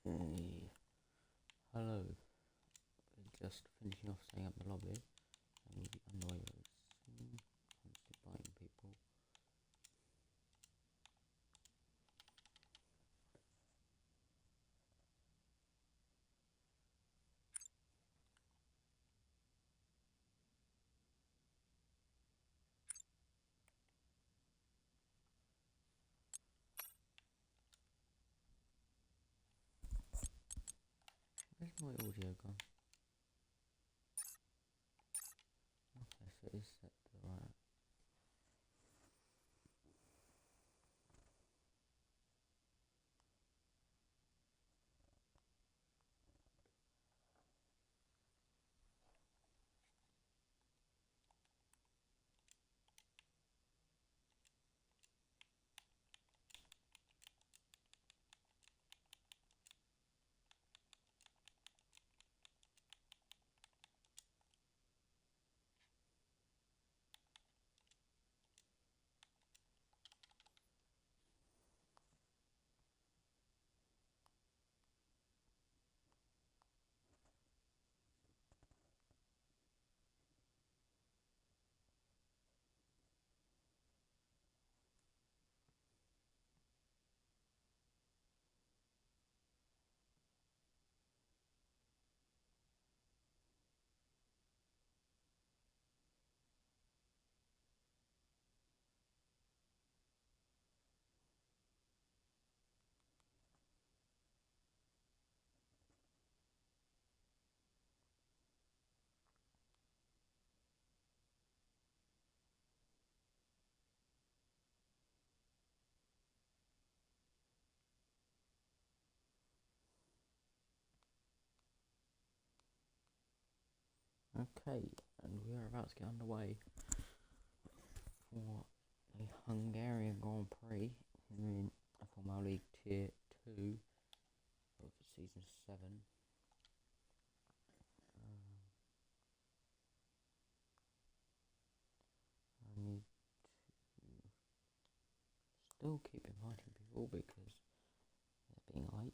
Hey, hello. Just finishing off setting up the lobby, and we'll be underway very soon. I'm just inviting people. Where's my audio gone? Okay, so it is set to the right. Okay, and we are about to get underway for the Hungarian Grand Prix here in F1WL Tier 2 of Season 7. I need to still keep inviting people because they're being late.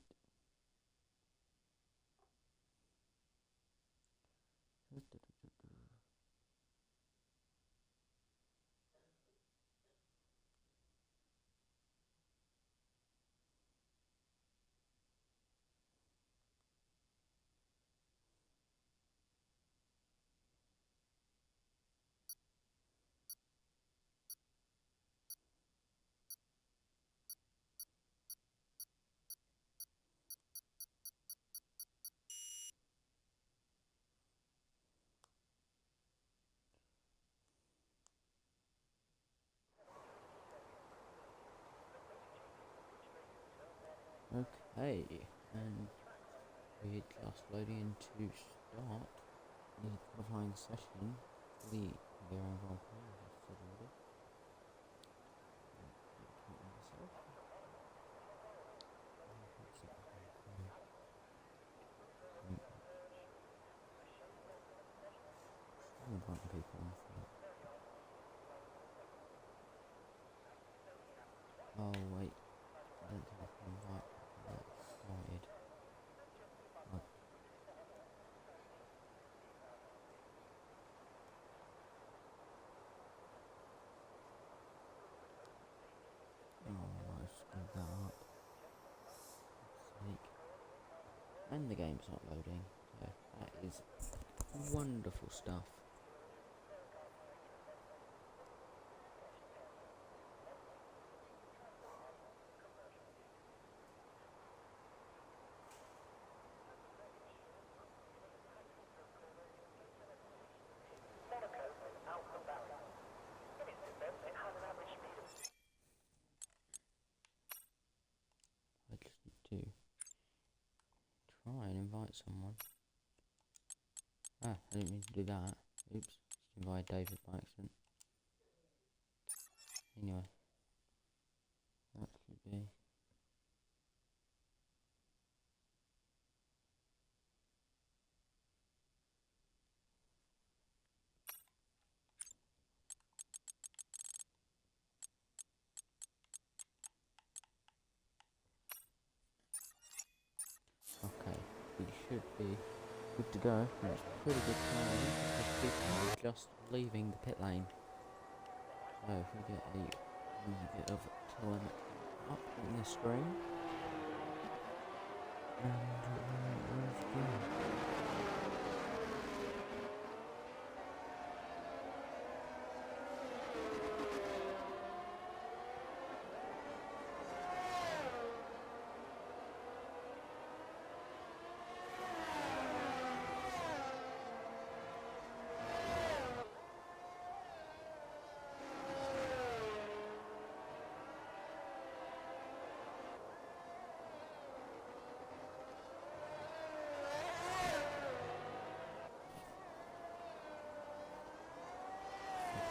Okay, and we're just loading into start the qualifying session for the Hungarian Grand Prix, as I said already. I'm inviting people in for that. Oh wait, I don't think I can invite people that started. I screwed that up. Sake. And the game's not loading. So that is wonderful stuff. I just need to try and invite someone. Ah, I didn't mean to do that. Oops, just invite David by accident. Anyway, that should be. should be good to go. And it's pretty good time because people are just leaving the pit lane. So if we get a wee bit of telemetry up on the screen. And let's go.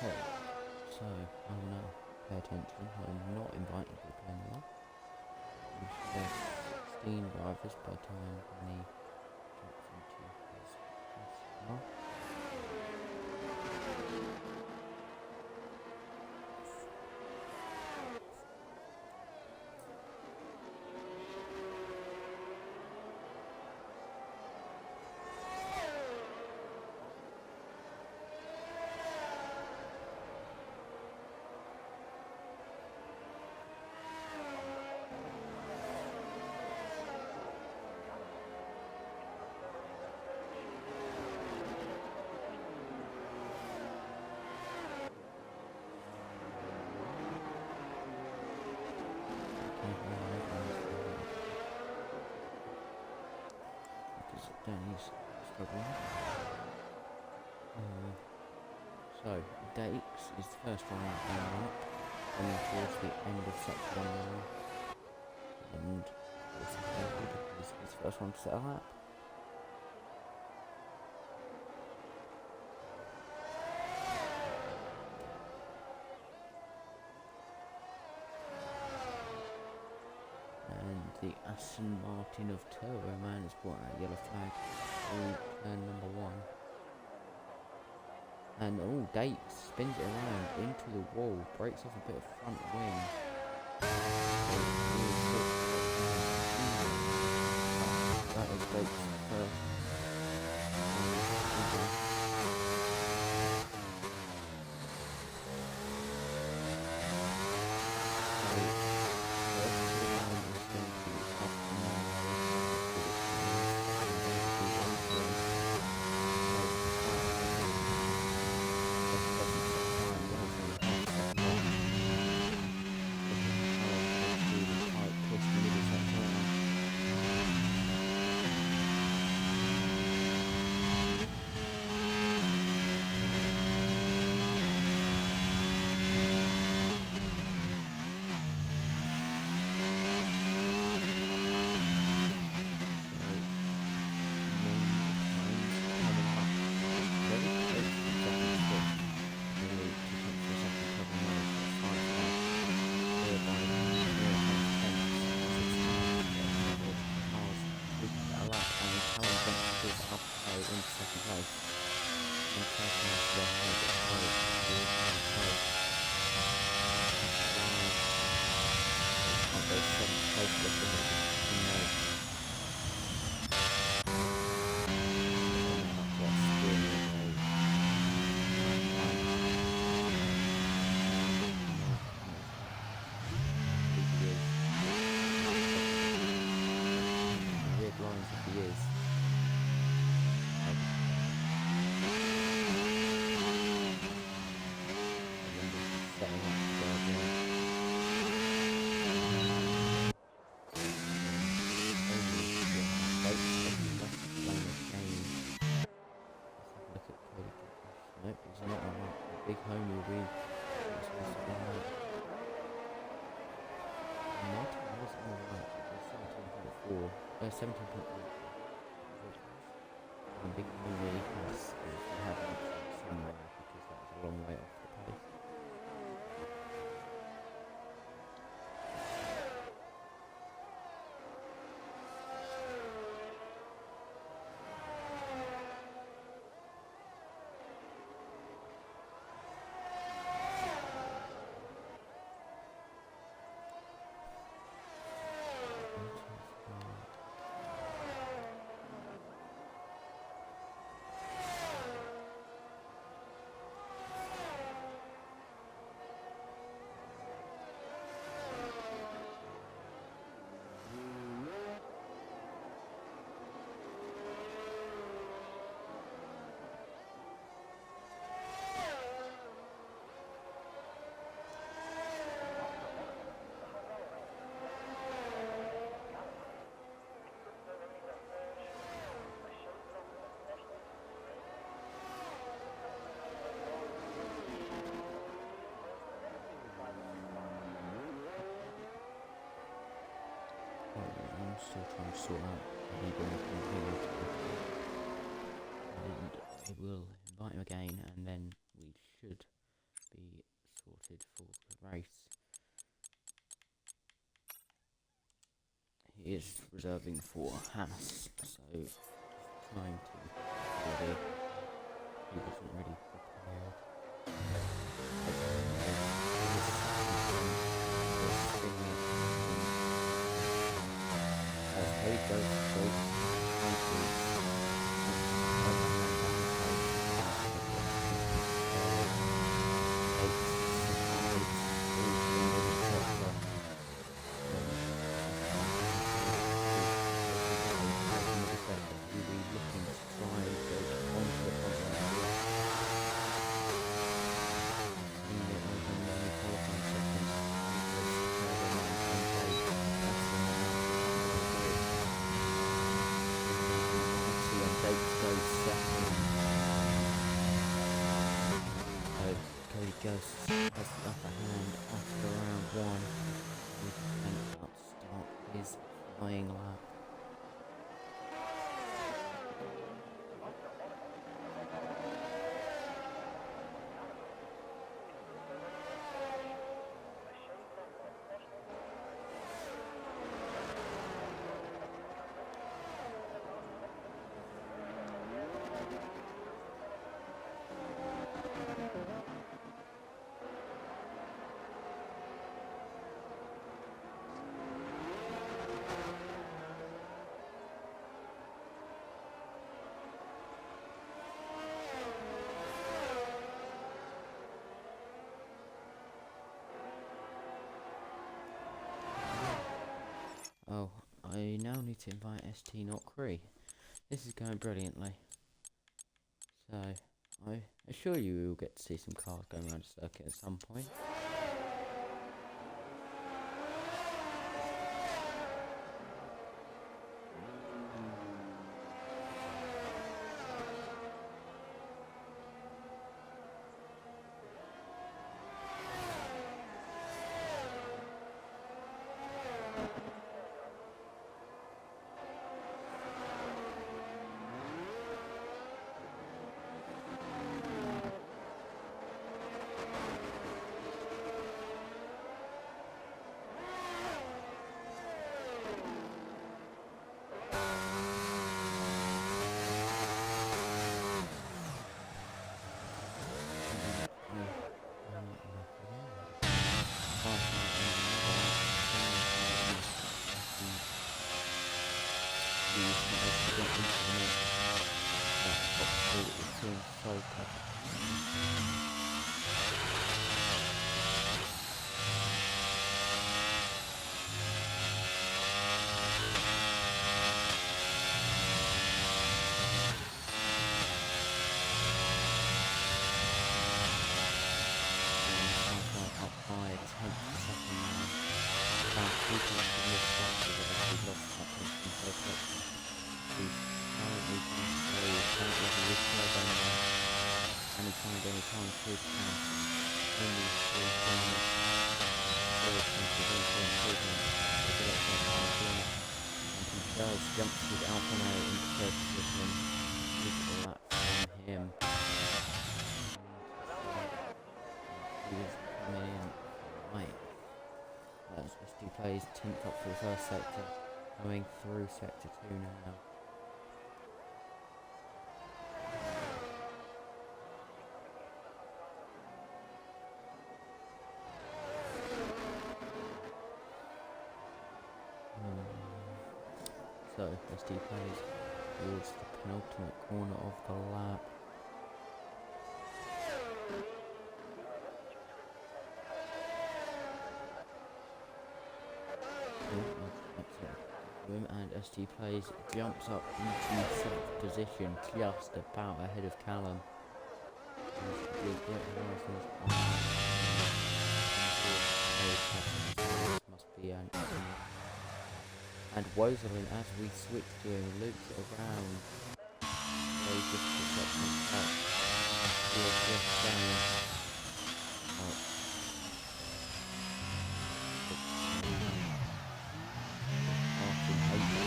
Okay, so I'm now pay attention. I'm not inviting people anymore. We should have 16 drivers by the time Benny jumps into his car. Because Danny's struggling. So, Dakes is the first one down up, coming towards the end of sector 1 now. And it's happy because he's the first one to set a lap. And the Aston Martin of Turbo Man has brought out a yellow flag through turn number 1. And Dakes spins it around into the wall, breaks off a bit of front wing. That is Dakes first. Big homie will be supposed to be out. Martin was alright, it was 17.4, 17.8. And big homie has had an accident somewhere because that was a long way off the pace. still trying to sort out the completely, and I will invite him again, and then we should be sorted for the race. He is reserving for Haas, so trying to ready. He wasn't really prepared. There he goes. Goes has the upper hand after round one, and about to start his flying lap. Oh, I now need to invite ST03. This is going brilliantly. So, I assure you we will get to see some cars going around the circuit at some point. Jumps with Alpha Male into third position. Beautiful lap from him. He was coming in right. That's ST plays 10th up for the first sector, going through sector 2 now. So, ST plays towards the penultimate corner of the lap. And ST plays jumps up into 7th position, just about ahead of Callum. Must be an and Wozelin, as we switch to him, loops around. Very difficult section up. He'll just down. After 8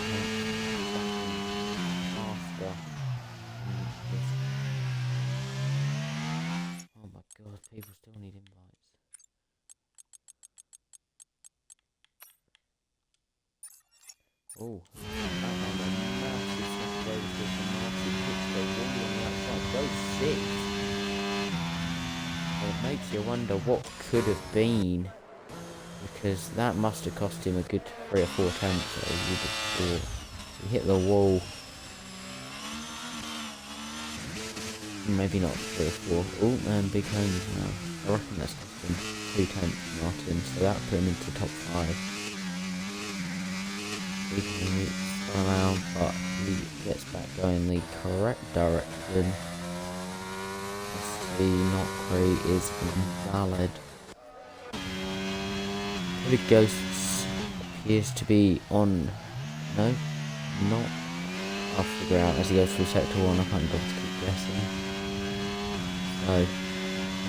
Oh, that one, a massive separation from Martin. Hits the wall on the outside. Goes 6th. It makes you wonder what could have been, because that must have cost him a good 3 or 4 attempts. So he hit the wall. Maybe not 3 or 4. Oh, and big homes now. I reckon that's cost him 2 tenths, Martin. So that put him into top 5. Big home spun around, but he gets back going the correct direction. The knockry is invalid. The Ghosts appears to be on. No, not. I'll figure out as he goes through sector 1. I can't bother to keep guessing. So,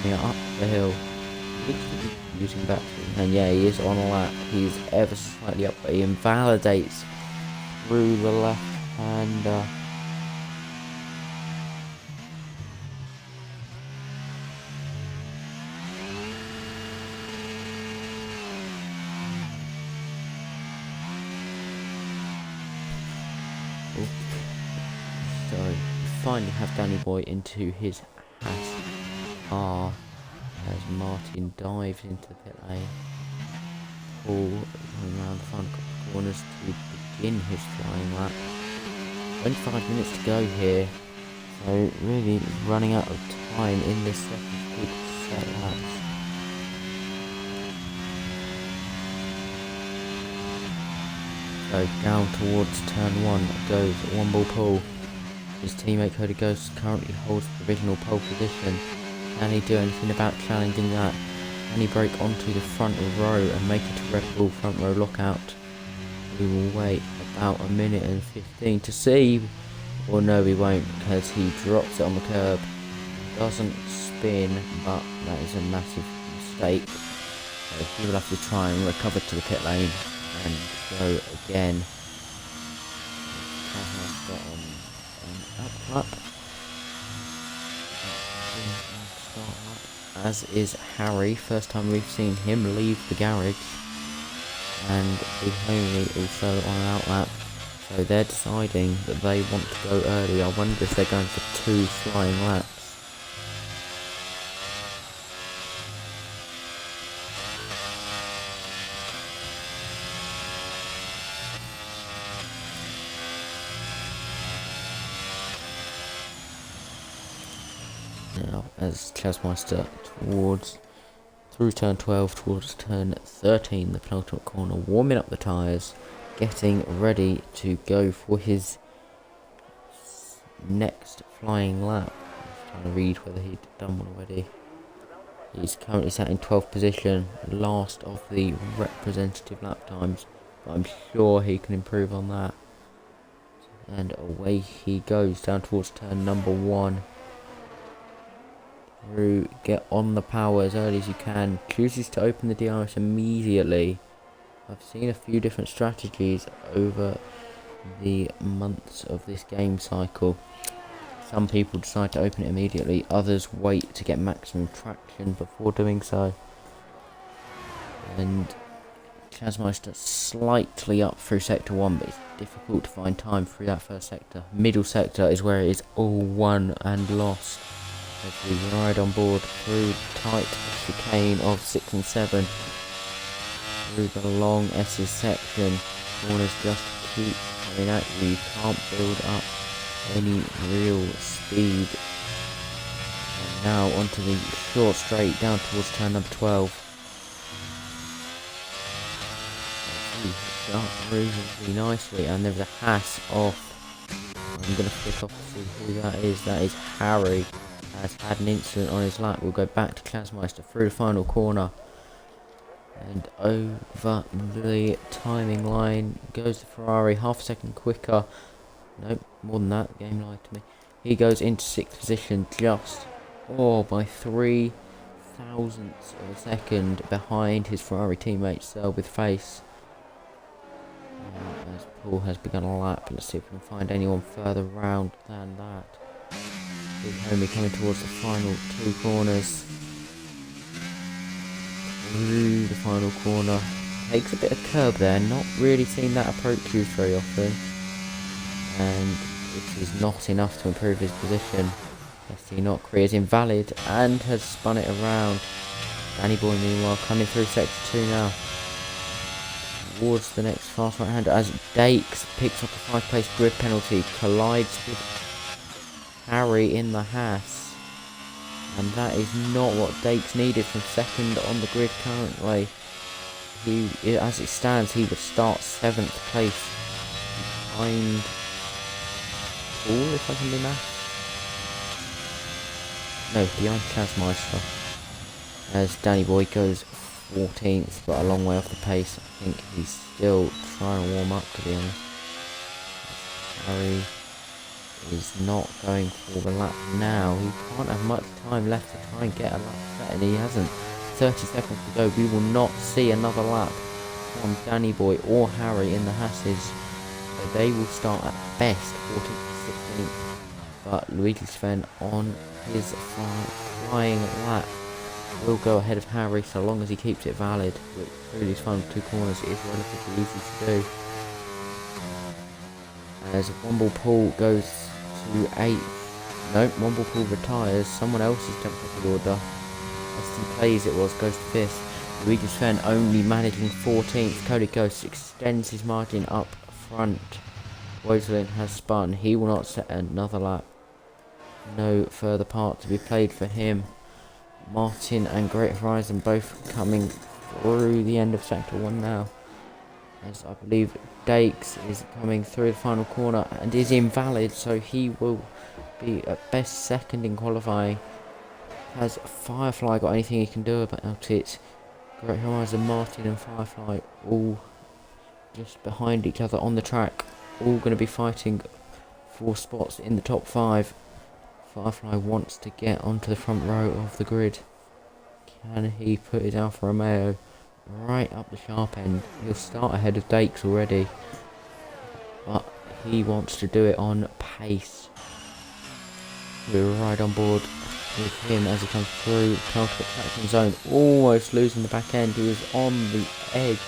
coming up the hill, using battery, and yeah, he is on a lap. He's ever slightly up, but he invalidates through the left-hander. So, finally have Danny Boy into his Haas R as Martin dives into the pit lane. Paul going around the final couple of corners to begin his flying lap. 25 minutes to go here, so really running out of time in this second big set laps. So down towards turn 1 goes One Ball Paul. His teammate Cody Ghost currently holds provisional pole position. Can he do anything about challenging that? Can he break onto the front row and make it a Red Bull front row lockout? We will wait about a minute and 15 to see. Or no, we won't, because he drops it on the curb. Doesn't spin, but that is a massive mistake. So he will have to try and recover to the pit lane and go again. Up, as is Harry. First time we've seen him leave the garage, and Big Homie also on an outlap. So they're deciding that they want to go early. I wonder if they're going for 2 flying laps. Now, as Chasmeister through turn 12 towards turn 13, the penultimate corner, warming up the tyres, getting ready to go for his next flying lap. I'm trying to read whether he'd done one already. He's currently sat in 12th position, last of the representative lap times, but I'm sure he can improve on that. And away he goes down towards turn number 1. Through, get on the power as early as you can. Chooses to open the DRS immediately. I've seen a few different strategies over the months of this game cycle. Some people decide to open it immediately, others wait to get maximum traction before doing so. And Chasmeister slightly up through sector 1, but it's difficult to find time through that first sector. Middle sector is where it is all won and lost. As we ride on board through tight chicane of 6 and 7, through the long S's section, corners just keep coming at you. You can't build up any real speed. And now onto the short straight down towards turn number 12. Up reasonably nicely, and there's a Haas off. I'm going to flick off to see who that is. That is Harry. Has had an incident on his lap. We'll go back to Chasmeister through the final corner, and over the timing line goes the Ferrari, half a second quicker. Nope, more than that, the game lied to me. He goes into 6th position, just by 3 thousandths of a second behind his Ferrari teammate Sell with face. As Paul has begun a lap, let's see if we can find anyone further round than that. Big Homie coming towards the final 2 corners. Through the final corner, takes a bit of curb there, not really seen that approach used very often, and it is not enough to improve his position. ST not is invalid and has spun it around. Danny Boy meanwhile coming through sector 2 now towards the next fast right hander as Dakes picks up the 5th place grid penalty, collides with Harry in the Haas, and that is not what Dakes needed from second on the grid currently. As it stands, he would start 7th place behind Paul, if I can do math. No, behind Chasmeister. As Danny Boy goes 14th, but a long way off the pace. I think he's still trying to warm up, to be honest. Harry is not going for the lap now. He can't have much time left to try and get a lap set, and he hasn't. 30 seconds to go. We will not see another lap on Danny Boy or Harry in the Hasses. So they will start at best 14th to 16th. But Luigi Sven on his flying lap will go ahead of Harry so long as he keeps it valid. Which through these final 2 corners is relatively easy to do. As Womble Pool goes to 8th. No, Womble Pool retires. Someone else has jumped up the order. ST Plays it was, goes to 5th. Luigi Sven only managing 14th. Cody Ghost extends his margin up front. Woselin has spun. He will not set another lap. No further part to be played for him. Martin and Great Horizon both coming through the end of sector 1 now. As I believe Dakes is coming through the final corner and is invalid, so he will be at best second in qualifying. Has Firefly got anything he can do about it? Great Horizon, Martin and Firefly all just behind each other on the track, all going to be fighting for spots in the top 5. Firefly wants to get onto the front row of the grid. Can he put his Alfa Romeo right up the sharp end? He'll start ahead of Dakes already, but he wants to do it on pace. We're right on board with him as he comes through counter traction zone, almost losing the back end. He was on the edge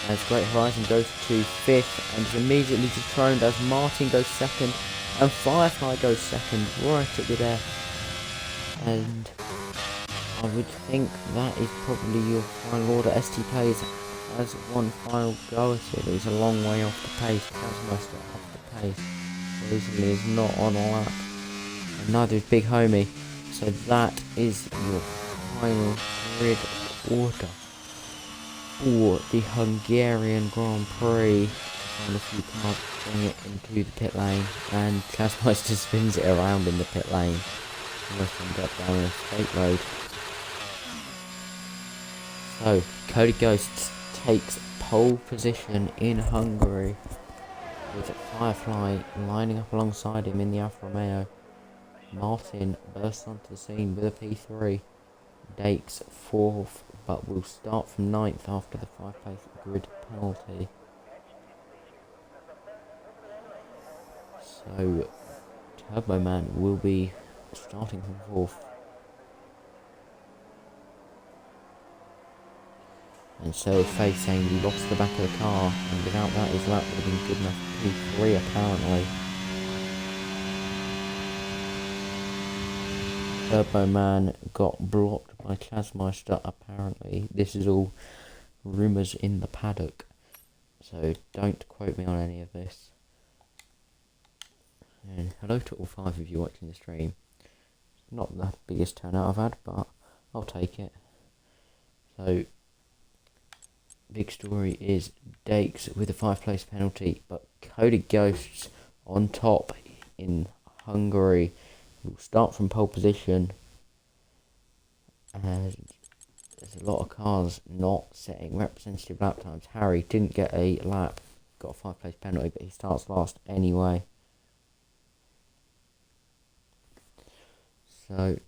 as Great Horizon goes to 5th and is immediately dethroned as Martin goes 2nd and Firefly goes 2nd right at the death. And I would think that is probably your final order. ST Plays has one final go at it, but he's a long way off the pace. Taskmaster off the pace. Rosalie is not on a lap, and neither is Big Homie. So that is your final grid order for the Hungarian Grand Prix. Find a few cars, bring it into the pit lane, and Taskmaster spins it around in the pit lane. Nothing got down a straight road. So, Cody Ghosts takes pole position in Hungary with Firefly lining up alongside him in the Alfa Romeo. Martin bursts onto the scene with a P3. Dakes 4th, but will start from 9th after the 5-place grid penalty. So, Turbo Man will be starting from 4th. And so Faye saying he lost the back of the car, and without that his lap would have been good enough for P3 apparently. Turbo Man got blocked by Chasmeister apparently. This is all rumours in the paddock, so don't quote me on any of this. And hello to all 5 of you watching the stream. Not the biggest turnout I've had, but I'll take it. So, big story is Dakes with a 5-place penalty, but Cody Ghosts on top in Hungary. Will start from pole position, and there's a lot of cars not setting representative lap times. Harry didn't get a lap, got a 5-place penalty, but he starts last anyway. So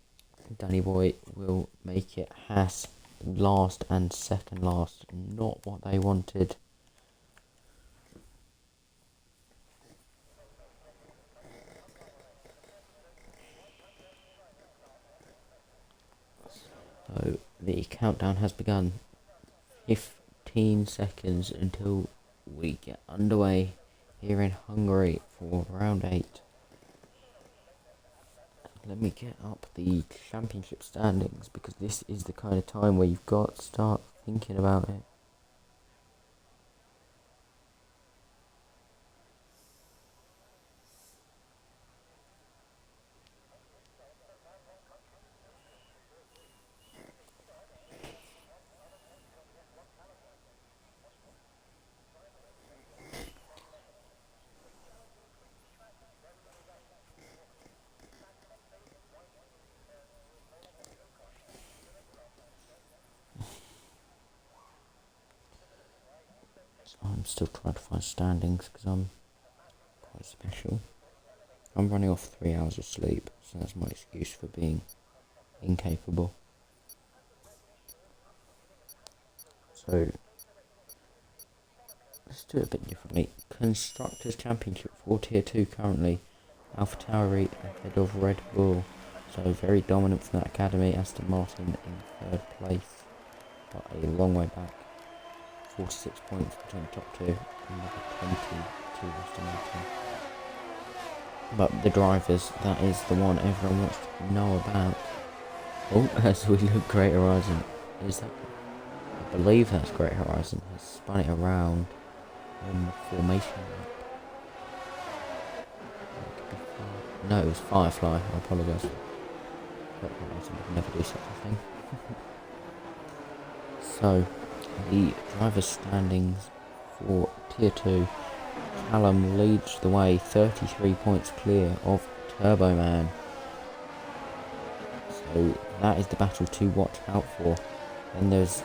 Danny Boy will make it Haas last and second last. Not what they wanted. So the countdown has begun. 15 seconds until we get underway here in Hungary for round 8. Let me get up the championship standings, because this is the kind of time where you've got to start thinking about it. I'm still trying to find standings because I'm quite special. I'm running off 3 hours of sleep, so that's my excuse for being incapable. So let's do it a bit differently. Constructors Championship for Tier 2 currently. AlphaTauri ahead of Red Bull. So very dominant from that academy. Aston Martin in 3rd place, but a long way back. 46 points between the top 2, another 20 to Aston Martin. But the drivers, that is the one everyone wants to know about. Oh, as we look, Great Horizon. Is that? I believe that's Great Horizon. Has spun it around on the formation lap. No, it was Firefly. I apologise. Great Horizon would never do such a thing. So, the driver's standings for Tier 2. Callum leads the way, 33 points clear of Turbo Man. So that is the battle to watch out for. And there's,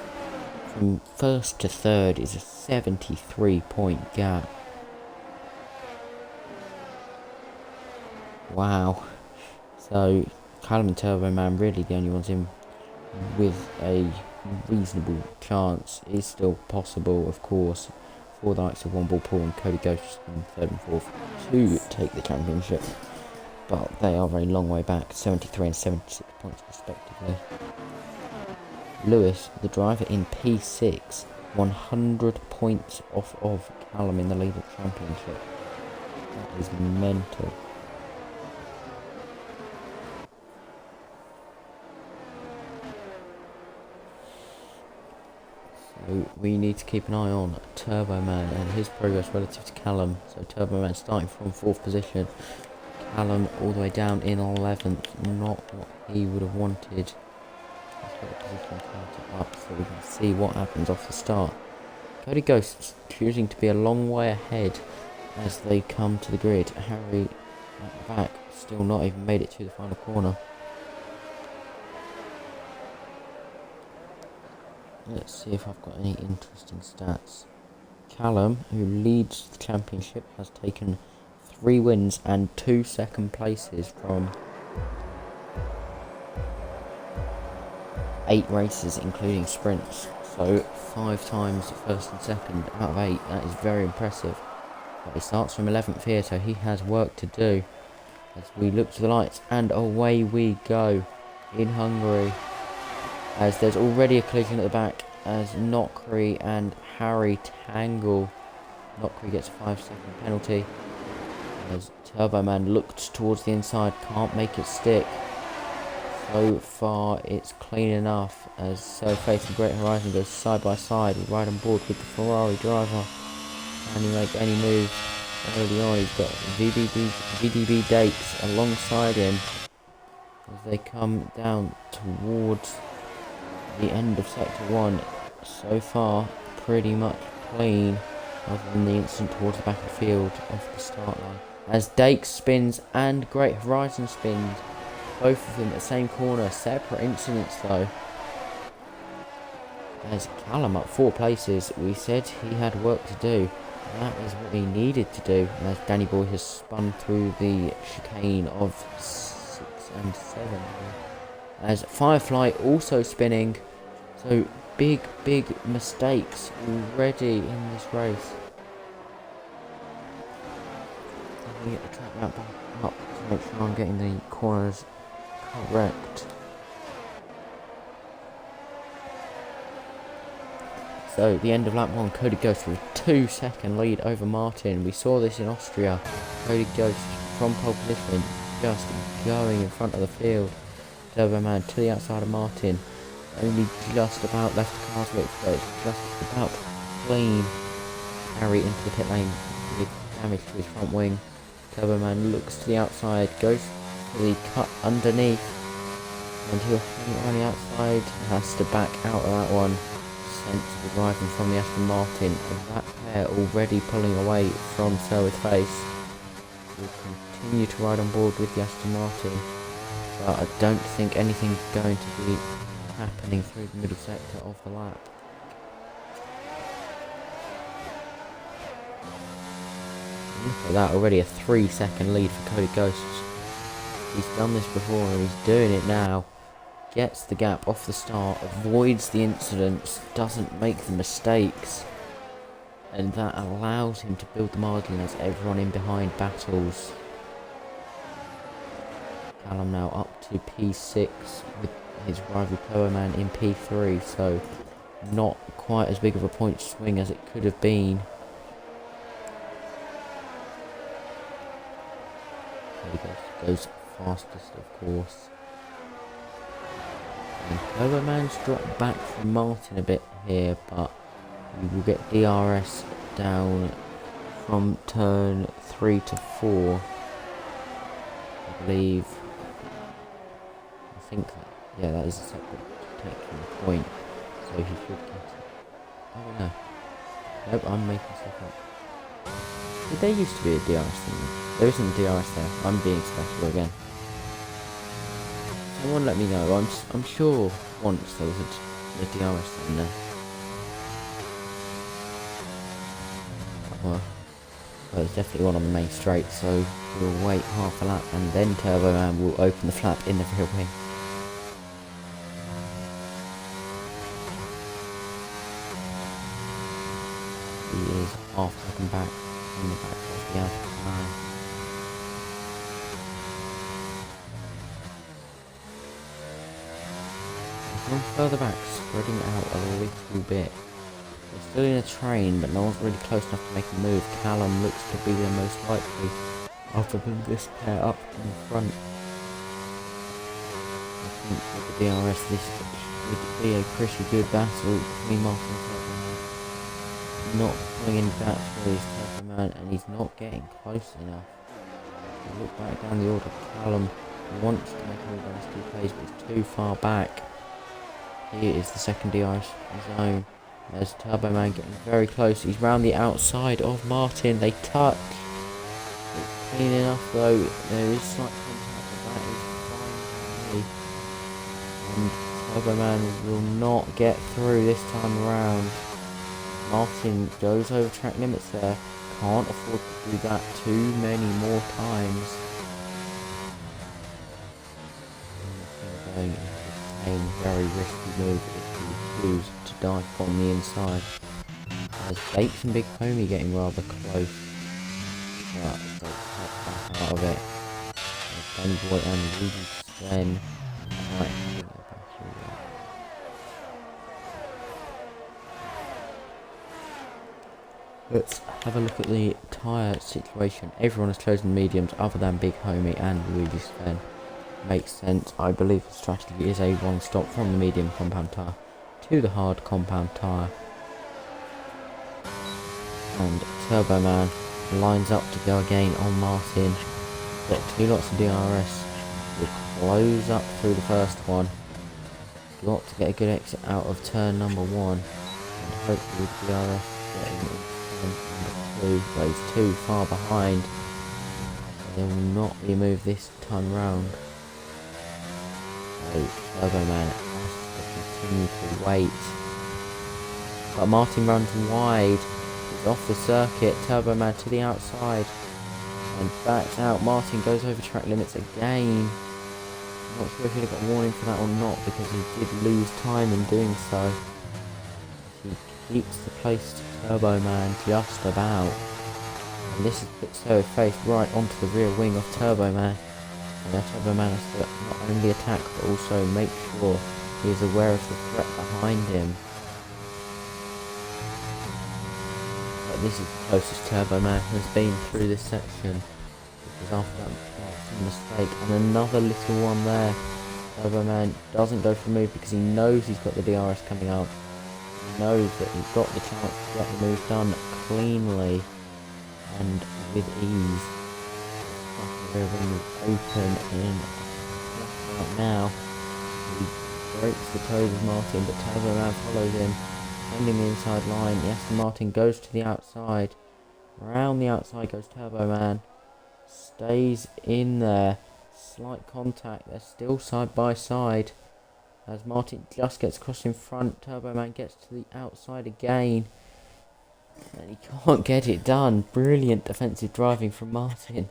from 1st to 3rd is a 73-point gap. Wow. So Callum and Turbo Man really the only ones in with a reasonable chance. Is still possible, of course, for the likes of One Ball Paul and Cody Ghost in 3rd and 4th to take the championship, but they are a long way back, 73 and 76 points respectively. Lewis, the driver in P6, 100 points off of Callum in the lead of the championship. That is mental. So we need to keep an eye on Turbo Man and his progress relative to Callum. So Turbo Man starting from 4th position, Callum all the way down in 11th, not what he would have wanted. Let's get the position counter up so we can see what happens off the start. Cody Ghosts choosing to be a long way ahead as they come to the grid. Harry at the back, still not even made it to the final corner. Let's see if I've got any interesting stats. Callum, who leads the championship, has taken 3 wins and 2 second places from 8 races, including sprints. So 5 times 1st and 2nd out of 8. That is very impressive. But he starts from 11th here, so he has work to do. As we look to the lights, and away we go in Hungary. As there's already a collision at the back as Nokri and Harry tangle. Nokri gets a 5-second penalty as Turbo Man looked towards the inside, can't make it stick. So far it's clean enough as Surface and Great Horizon goes side by side, right on board with the Ferrari driver. Can he make any moves early on? He's got VDB dates alongside him as they come down towards the end of Sector 1. So far, pretty much clean, other than the incident towards the back of the field off the start line. As Dakes spins and Great Horizon spins, both of them at the same corner, separate incidents though. As Callum up 4 places, we said he had work to do. That is what he needed to do. And as Danny Boy has spun through the chicane of 6 and 7. As Firefly also spinning, so big mistakes already in this race. Let me get the track map back up to make sure I'm getting the corners correct. So the end of lap 1, Cody Ghost with a 2-second lead over Martin. We saw this in Austria. Cody Ghost from pole position, just going in front of the field. Turbo Man to the outside of Martin. Only just about left the car switch, but it's just about clean. Harry into the pit lane with damage to his front wing. Turbo Man looks to the outside, goes for the cut underneath, and he'll hang on the outside, has to back out of that one. Sensible driving from the Aston Martin, and that pair already pulling away from Sir with Face. Will continue to ride on board with the Aston Martin, but I don't think anything's going to be happening through the middle sector of the lap. Look at that, already a 3-second lead for Cody Ghosts. He's done this before and he's doing it now. Gets the gap off the start, avoids the incidents, doesn't make the mistakes, and that allows him to build the margin as everyone in behind battles. Callum now up to P6 with his rival Turbo Man in P3, so not quite as big of a point swing as it could have been. Goes fastest, of course. And Turbo Man's dropped back from Martin a bit here, but we will get DRS down from turn 3 to 4. I believe. I think that, yeah, that is a separate detection point, so he should get it. Oh no. Nope, I'm making stuff up. Did there used to be a DRS thing? There isn't a DRS there. I'm being special again. Someone let me know. I'm sure once there was a DRS thing there. Well, there's definitely one on the main straight, so we'll wait half a lap and then Turbo Man will open the flap in the rear wing. He is half looking back in the back of the Alpha 9. From further back, spreading out a little bit. We're still in a train, but no one's really close enough to make a move. Callum looks to be the most likely, other than this pair up in front. I think with the DRS this would be a pretty good battle between Martin and Turbo Man. Not pulling any back for his Turbo Man, and he's not getting close enough. Look back down the order. Callum wants to make a move on his two plays, but he's too far back. Here is the second DRS zone. There's Turbo Man getting very close. He's round the outside of Martin. They touch. It's clean enough though. There is slight contact, but that is fine. And Turbo Man will not get through this time around. Martin goes over track limits there. Can't afford to do that too many more times. Going into a very risky move if he chooses to dive from the inside. There's Bakes and Big Homie getting rather close, but they'll cut back out of it. There's Danny Boy and Rudy Sven right here. Let's have a look at the tyre situation. Everyone is closing the mediums other than Big Homie and Rudy Sven. Makes sense. I believe the strategy is a one stop from the medium compound tyre to the hard compound tyre. And Turbo Man lines up to go again on Martin. Got 2 lots of DRS. We'll close up through the first one. Got to get a good exit out of turn number 1. And hopefully the DRS getting into turn number 2. But he's too far behind. There will not be a move this time round. So Turbo Man has to continue to wait. But Martin runs wide. He's off the circuit. Turbo Man to the outside. And backs out. Martin goes over track limits again. I'm not sure if he'd have got warning for that or not, because he did lose time in doing so. He keeps the place to Turbo Man just about. And this has put Sarah's face right onto the rear wing of Turbo Man. And Turbo Man has to not only attack but also make sure he is aware of the threat behind him. this is the closest Turbo Man has been through this section, because after that mistake and another little one there, Turbo Man doesn't go for a move because he knows he's got the DRS coming up. He knows that he's got the chance to get the move done cleanly and with ease. Rear wing open in right now. He breaks the toes of Martin, but Turbo Man follows him, ending the inside line. Yes, Martin goes to the outside. Around the outside goes Turbo Man. Stays in there. Slight contact. They're still side by side. As Martin just gets across in front, Turbo Man gets to the outside again. And he can't get it done. Brilliant defensive driving from Martin.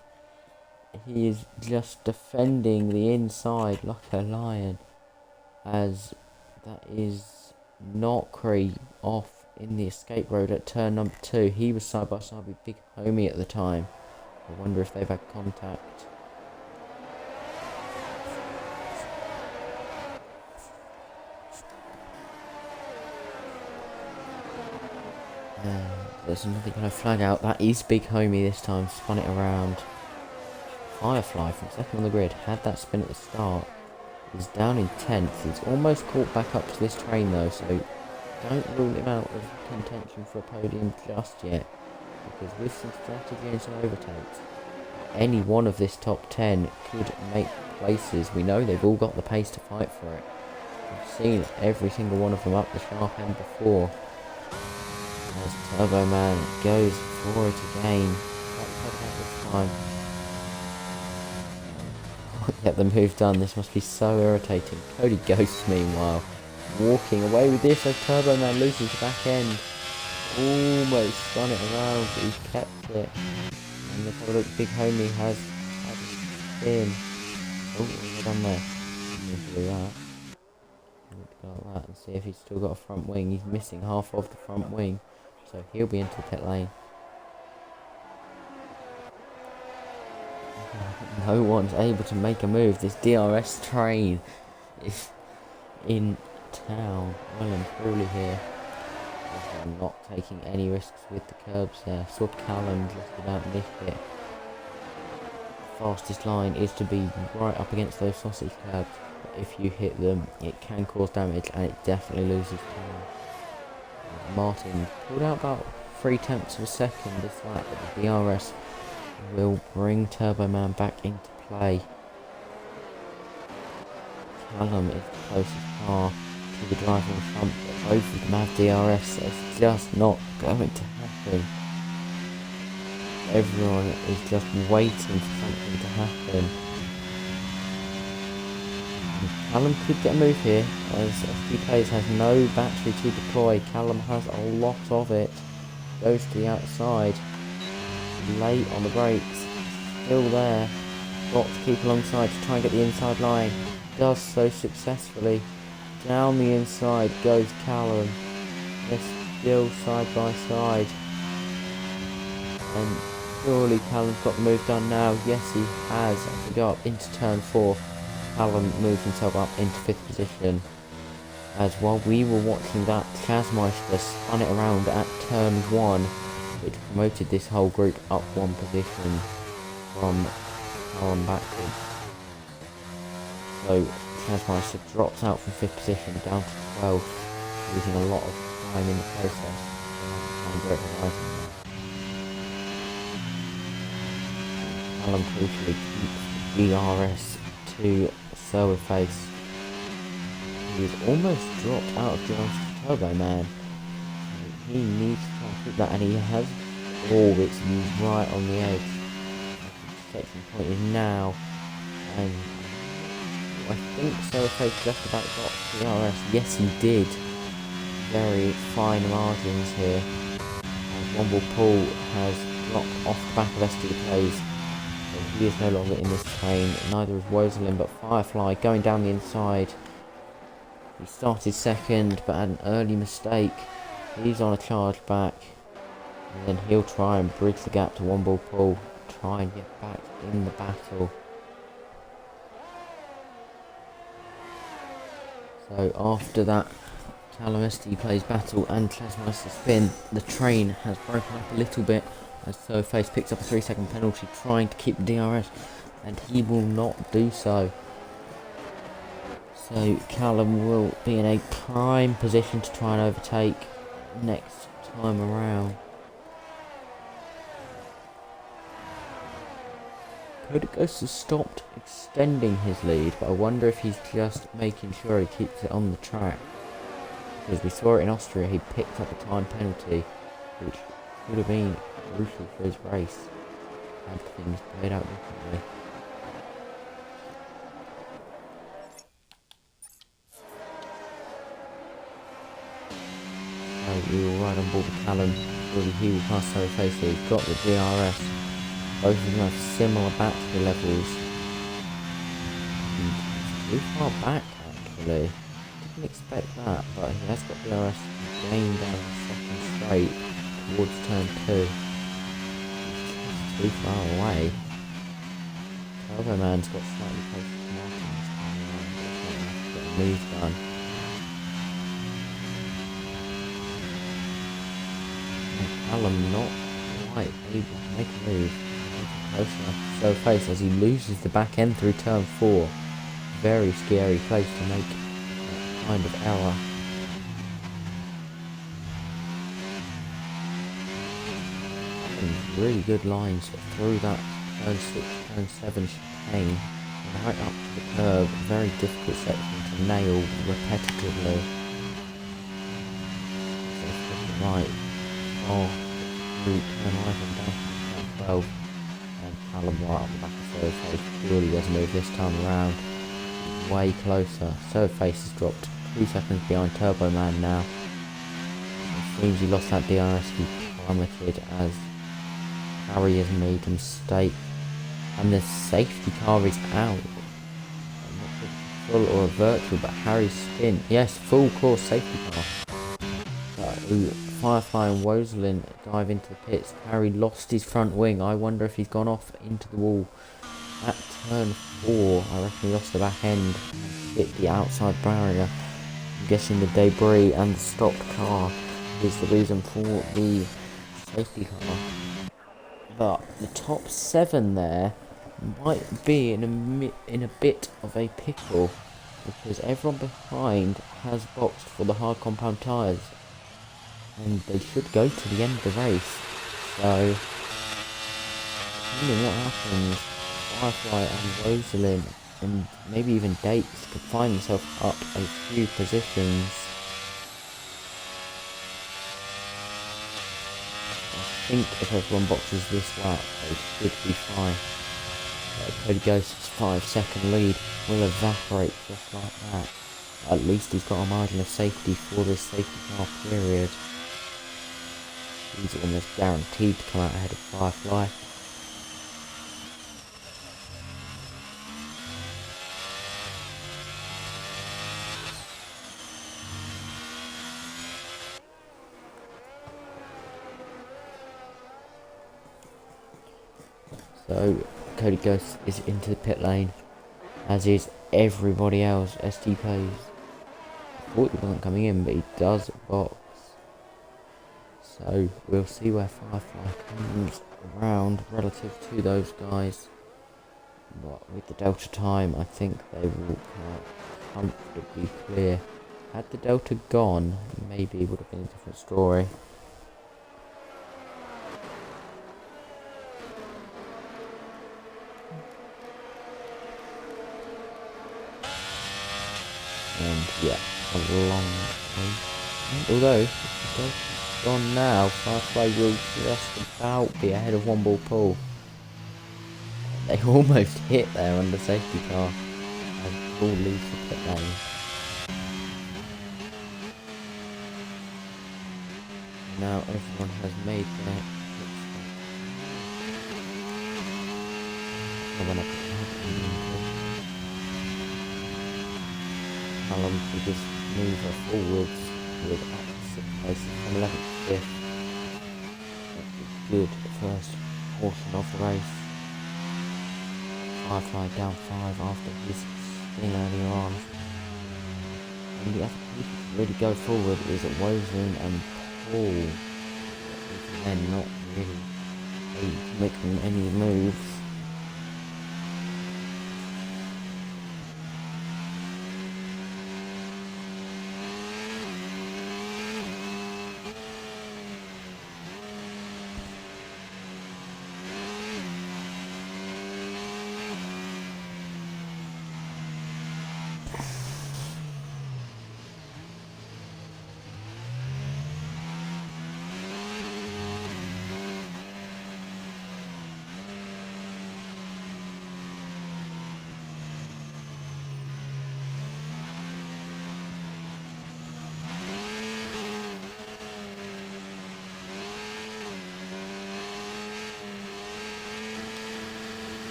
He is just defending the inside like a lion. As that is Knockery off in the escape road at turn number 2. He was side by side with Big Homie at the time. I wonder if they've had contact. There's another yellow flag out. That is Big Homie this time. Spun it around. Firefly from second on the grid had that spin at the start. He's down in 10th. He's almost caught back up to this train though, so don't rule him out of contention for a podium just yet. Because with some strategy and some overtakes, any one of this top 10 could make places. We know they've all got the pace to fight for it. We've seen every single one of them up the sharp end before. As Turbo Man goes for it again. This time. Can't get the move done. This must be so irritating. Cody Ghost, meanwhile, walking away with this as Turbo Man loses the back end. Almost spun it around, but he kept it. And let's have a look. Big Homie has had a spin. Oh, we're done there. We'll do that. Like that and see if he's still got a front wing. He's missing half of the front wing, so he'll be into the pit lane. No one's able to make a move. This DRS train is in town, well and truly here. I'm not taking any risks with the curbs there. Saw Callum just about nick it. The fastest line is to be right up against those sausage curbs. If you hit them, it can cause damage, and it definitely loses time. Martin pulled out about 3/10 of a second this lap, but the DRS will bring Turbo Man back into play. Callum is the closest car to the driver in front, but both of them have DRS, so it's just not going to happen. Everyone is just waiting for something to happen. Callum could get a move here, as FD has no battery to deploy. Callum has a lot of it. Goes to the outside. Late on the brakes. Still there. Got to keep alongside to try and get the inside line. Does so successfully. Down the inside goes Callum. They're still side by side. And surely Callum's got the move done now. Yes, he has. As we go up into turn 4. Callum moves himself up into 5th position. As while we were watching that, Chasmeister spun it around at turn 1, which promoted this whole group up 1 position from Callum backwards. So Chasmeister drops out from 5th position down to 12th, losing a lot of time in the process. Callum crucially keeps the DRS to Face. He was almost dropped out of Turbo Man. He needs to try and keep that, and he has. Oh, it's right on the edge. The section point is now, and I think Face just about got DRS. Yes, he did. Very fine margins here. Womble Paul has dropped off the back of SD Plays. He is no longer in this train, neither is Woselin, but Firefly going down the inside. He started second, but had an early mistake. He's on a charge back, and then he'll try and bridge the gap to Womble Paul, try and get back in the battle. So after that Callum SD plays battle and Chasmeister spin. The train has broken up a little bit as Face picks up a 3-second penalty trying to keep DRS, and he will not do so. So Callum will be in a prime position to try and overtake next time around. Codigos has stopped extending his lead, but I wonder if he's just making sure he keeps it on the track. Because we saw it in Austria, he picked up a time penalty, which would have been crucial for his race had things played out differently. So we will ride on board with Callum. Surely he will pass Face. He's got the DRS. Both of them have similar battery levels. And he's too far back actually. Didn't expect that, but he has got DRS gained down the second straight towards turn 2. He's too far away. Turbo Man's got slightly closer to Martin this time around, but it's not enough to get a move done. And Callum not quite able to make a move. Close enough to show face as he loses the back end through turn 4. Very scary place to make that kind of error. Really good lines through that turn 6, turn 7 chicane, right up to the curb. Very difficult section to nail repetitively. So right, through turn 11 down to turn 12. Callum right on the back of Face. Surely does move this time around. Way closer. Face has dropped 2 seconds behind Turbo Man now. It seems he lost that DRS. He plummeted as Harry has made a mistake. And the safety car is out. I'm not sure if it's full or a virtual, but Harry's spin. Yes, full course safety car. Firefly and Woselin dive into the pits. Harry lost his front wing. I wonder if he's gone off into the wall at turn 4. I reckon he lost the back end and hit the outside barrier. I'm guessing the debris and the stopped car is the reason for the safety car. But the top 7 there might be in a bit of a pickle, because everyone behind has boxed for the hard compound tyres. And they should go to the end of the race. So, depending what happens, Firefly and Rosalyn and maybe even Dates could find themselves up a few positions. I think if everyone boxes this lap, they should be fine. Cody Ghost's 5-second lead will evaporate just like that. At least he's got a margin of safety for this safety car period. He's almost guaranteed to come out ahead of Firefly. So Cody Ghost is into the pit lane, as is everybody else. SD plays. I thought he wasn't coming in, but he does box. So we'll see where Firefly comes around relative to those guys. But with the Delta time, I think they will comfortably clear. Had the Delta gone, maybe it would have been a different story. And yeah, a long way. Although the Delta's gone now, Firefly will just about be ahead of One Ball Pool. They almost hit there under safety car as Paul leaves the pit lane. Now everyone has made their pit stop. Callum to just move her forwards with up to 6th place from 11th to 5th. That's a good first portion of the race. Firefly down 5 after his spin earlier on. And the other people really go forward is Wozen and Paul. They're not really making any moves.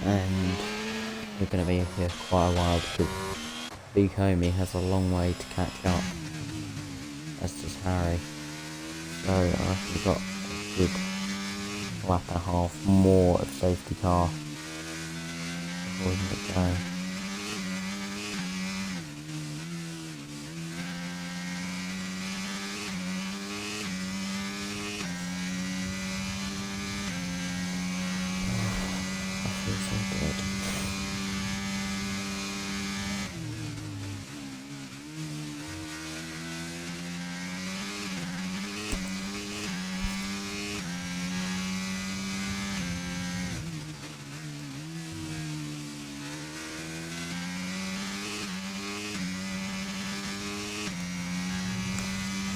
And we're going to be here quite a while because Bukomi has a long way to catch up, as does Harry. So I reckon we've got a good lap and a half more of safety car before we get going. I feel so good.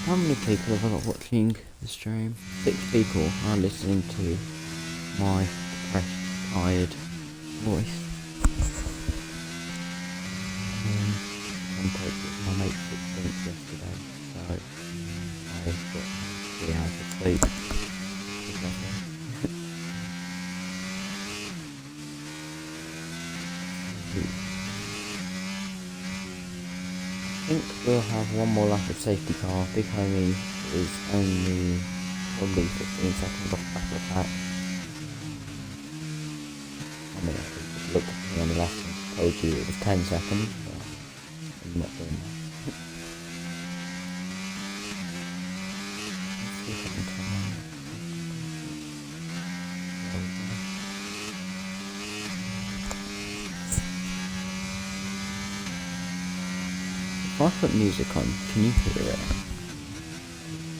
How many people have I got watching the stream? 6 people are listening to my depressed, tired voice. I spoke with my mate's 16th yesterday, so I got 3 hours of sleep. I think we'll have one more lap of safety car. Big Homie is only probably 15 seconds off the back of the pack. I mean, I could just look at me on the left and told you it was 10 seconds, but I'm not doing that. Let's see if I can come on. If I put music on, can you hear it?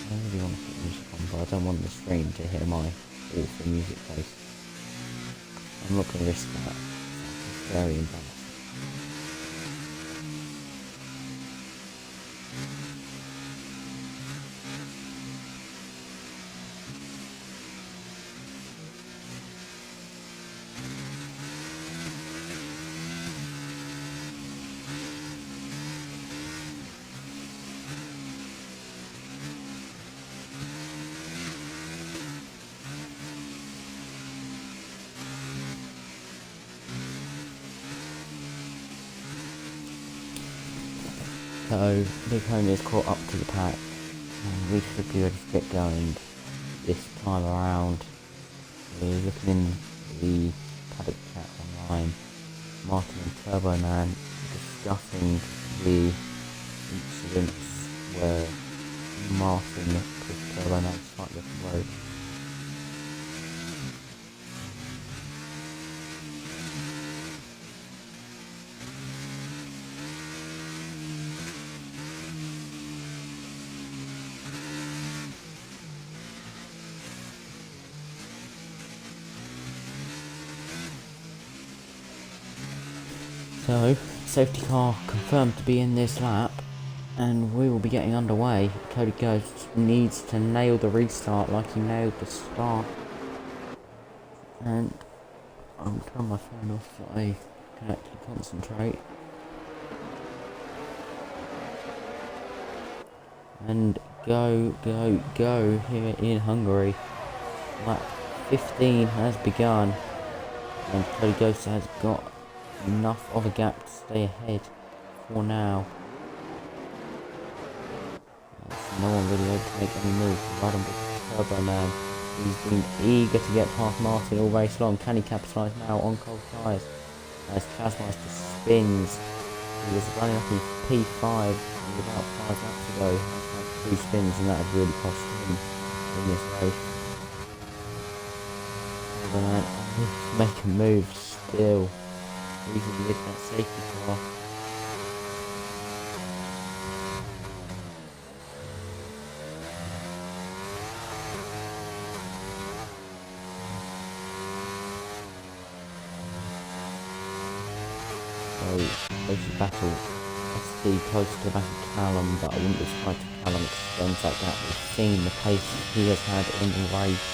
I really want to put music on, but I don't want the stream to hear my awful music place. I'm not going to risk that. It's very embarrassing. So, Big Homie is caught up to the pack, and we should be ready to get going this time around. We're looking in the paddock chat online, Martin and Turbo Man discussing the incidents where Martin pushed Turbo Man slightly off the road. So, safety car confirmed to be in this lap, and we will be getting underway. Cody Ghost needs to nail the restart like he nailed the start. And I'll turn my phone off so I can actually concentrate. And go, go, go here in Hungary. Lap 15 has begun, and Cody Ghost has got enough of a gap to stay ahead for now. No one really able to make any moves right on the Turbo Man. He's been eager to get past Martin all race long. Can he capitalise now on cold tyres? As Chasmeister spins, he was running up in P5 about 5 laps ago. He had 2 spins, and that had really cost him in this race. Turbo Man needs to make a move still. Easily with that safety car. Close to battle ST close to the battle Callum, but I wouldn't be surprised if Callum extends that gap. We've seen the pace he has had in the race.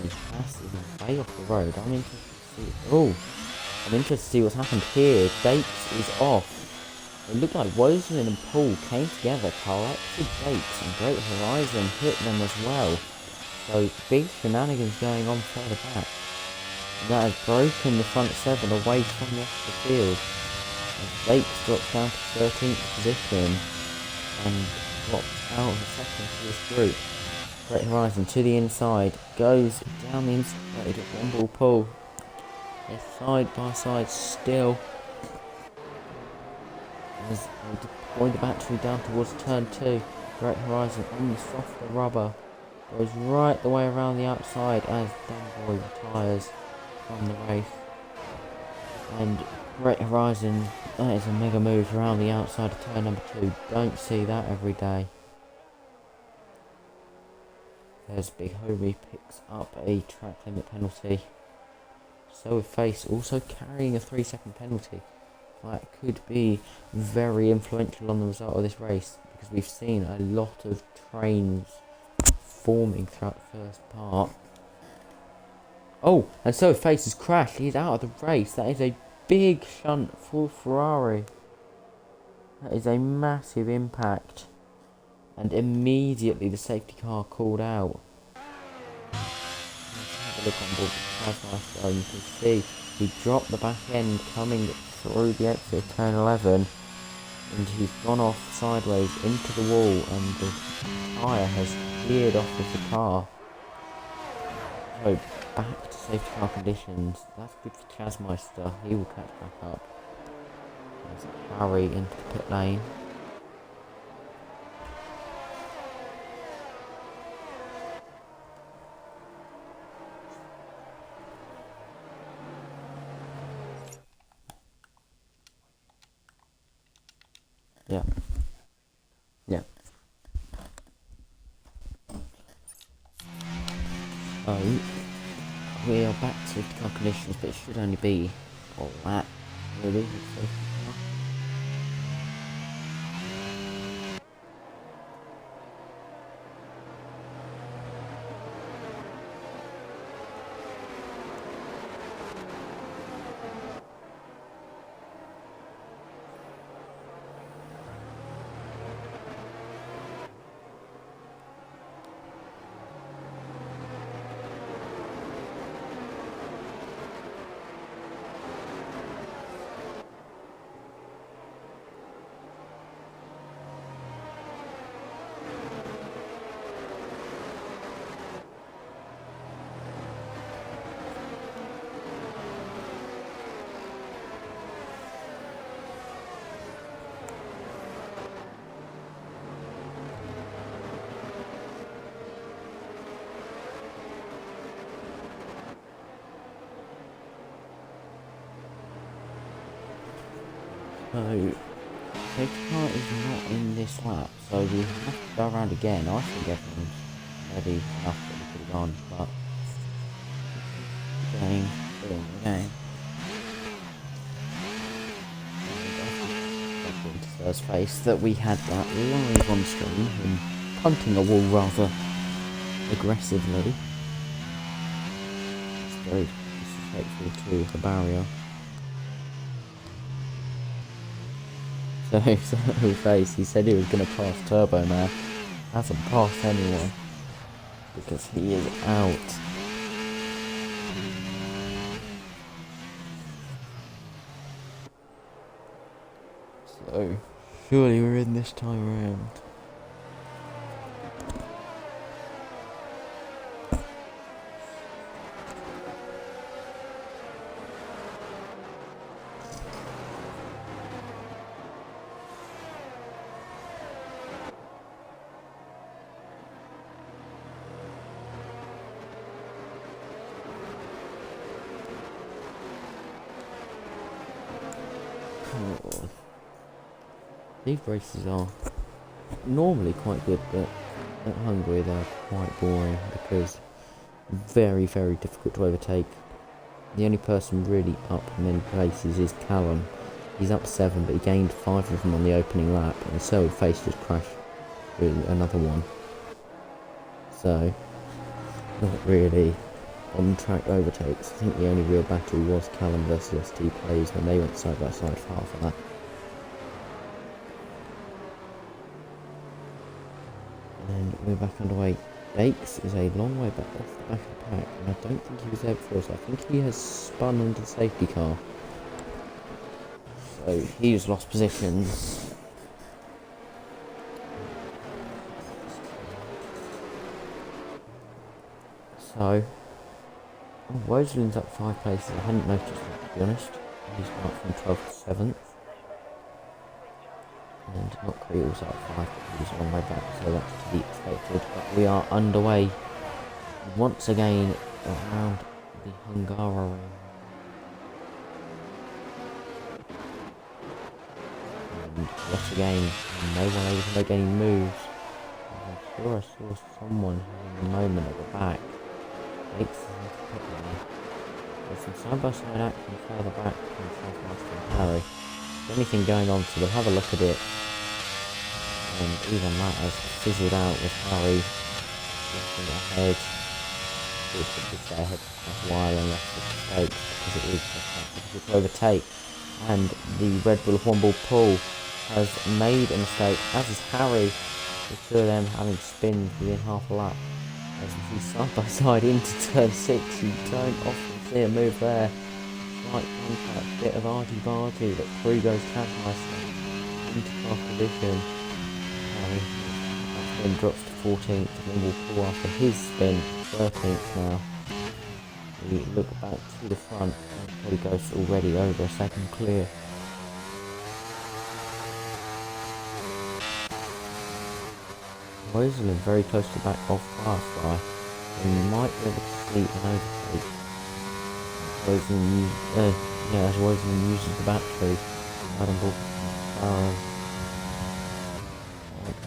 He passes way off the road. I'm interested to see what's happened here. Dates is off. It looked like Wozen and Paul came together, collected Dates, and Great Horizon hit them as well. So big shenanigans going on further back. That has broken the front 7 away from the rest of the field. As Lakes drops down to 13th position and drops out of the second for this group. Great Horizon to the inside, goes down the inside of one ball pull. They're side by side still. As they deploy the battery down towards turn 2. Great Horizon on the softer rubber. Goes right the way around the outside as Danboy retires from the race. And Great Horizon, that is a mega move around the outside of turn number 2. Don't see that every day. There's Big Homie picks up a track limit penalty. So with Face also carrying a 3-second penalty. That could be very influential on the result of this race, because we've seen a lot of trains forming throughout the first part. Oh, and so Face has crashed. He's out of the race. That is a big shunt for Ferrari. That is a massive impact. And immediately the safety car called out. Let's have a look on board the Chasmeister. You can see he dropped the back end coming through the exit of turn 11. And he's gone off sideways into the wall, and the tyre has cleared off of the car. So back to safety car conditions. That's good for Chasmeister. He will catch back up. There's Harry into the pit lane. Yeah. Oh, we are back to safety car conditions, but it should only be all that, really. So, safety car is not in this lap, so we have to go around again. I think everyone's ready enough that we could have gone, but again. First face that we had that live on stream and punting a wall rather aggressively. It's very disrespectful to the barrier. So face, he said he was going to pass Turbo Man. Hasn't passed anyone because he is out. So surely we're in this time around. These races are normally quite good, but at Hungary they're quite boring because very, very difficult to overtake. The only person really up many places is Callum. He's up 7, but he gained 5 of them on the opening lap, and so Face just crashed with another one. So, not really on track overtakes. I think the only real battle was Callum versus ST Plays when they went side by side for half of that. And we're back underway. Jakes is a long way back off the back of the pack, and I don't think he was there before, so I think he has spun into the safety car. So he's lost positions. So, Woselin's up 5 places. I hadn't noticed that, to be honest. He's up from 12th to 7th. And not Cree was up 5, but he was a long way back, so that's to be expected. But we are underway once again around the Hungary. And yet again, no one able to make any moves. I'm sure I saw someone having a moment at the back. There's some side-by-side action further back from Southwestern Harry. There's anything going on, so we'll have a look at it. And even that has fizzled out with Harry looking ahead. He should stay ahead for a while unless it's mistakes, because it is just that difficult to overtake. And the Red Bull F1WL Pull has made a mistake, as is Harry. The two of them having spins within half a lap. As you see side by side into turn 6, you don't often see a move there. Slight contact, bit of arty-barty, but through goes Chasmeister into car position. That spin drops to 14th, and then will pull after his spin, 13th now. We look back to the front, and Cody Ghost already over a second clear. Woselin very close to back off Firefly, and you might be able to see an overtake. As Woselin uses the battery, Adam Ball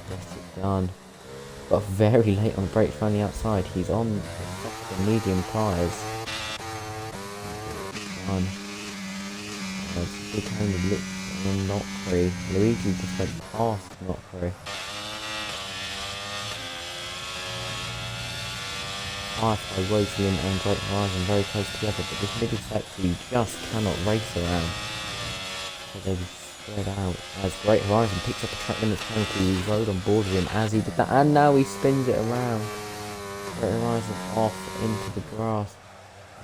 gets it done. But very late on the brakes around the outside. He's on the soft and medium tyres. Done. Big handed look on Nockery. Luigi just went past Nockery. Firefly, Woselin and Great Horizon very close together, but this middle sector you just cannot race around. So they spread out as Great Horizon picks up a track limits penalty. He rode on board with him as he did that, and now he spins it around. Great Horizon off into the grass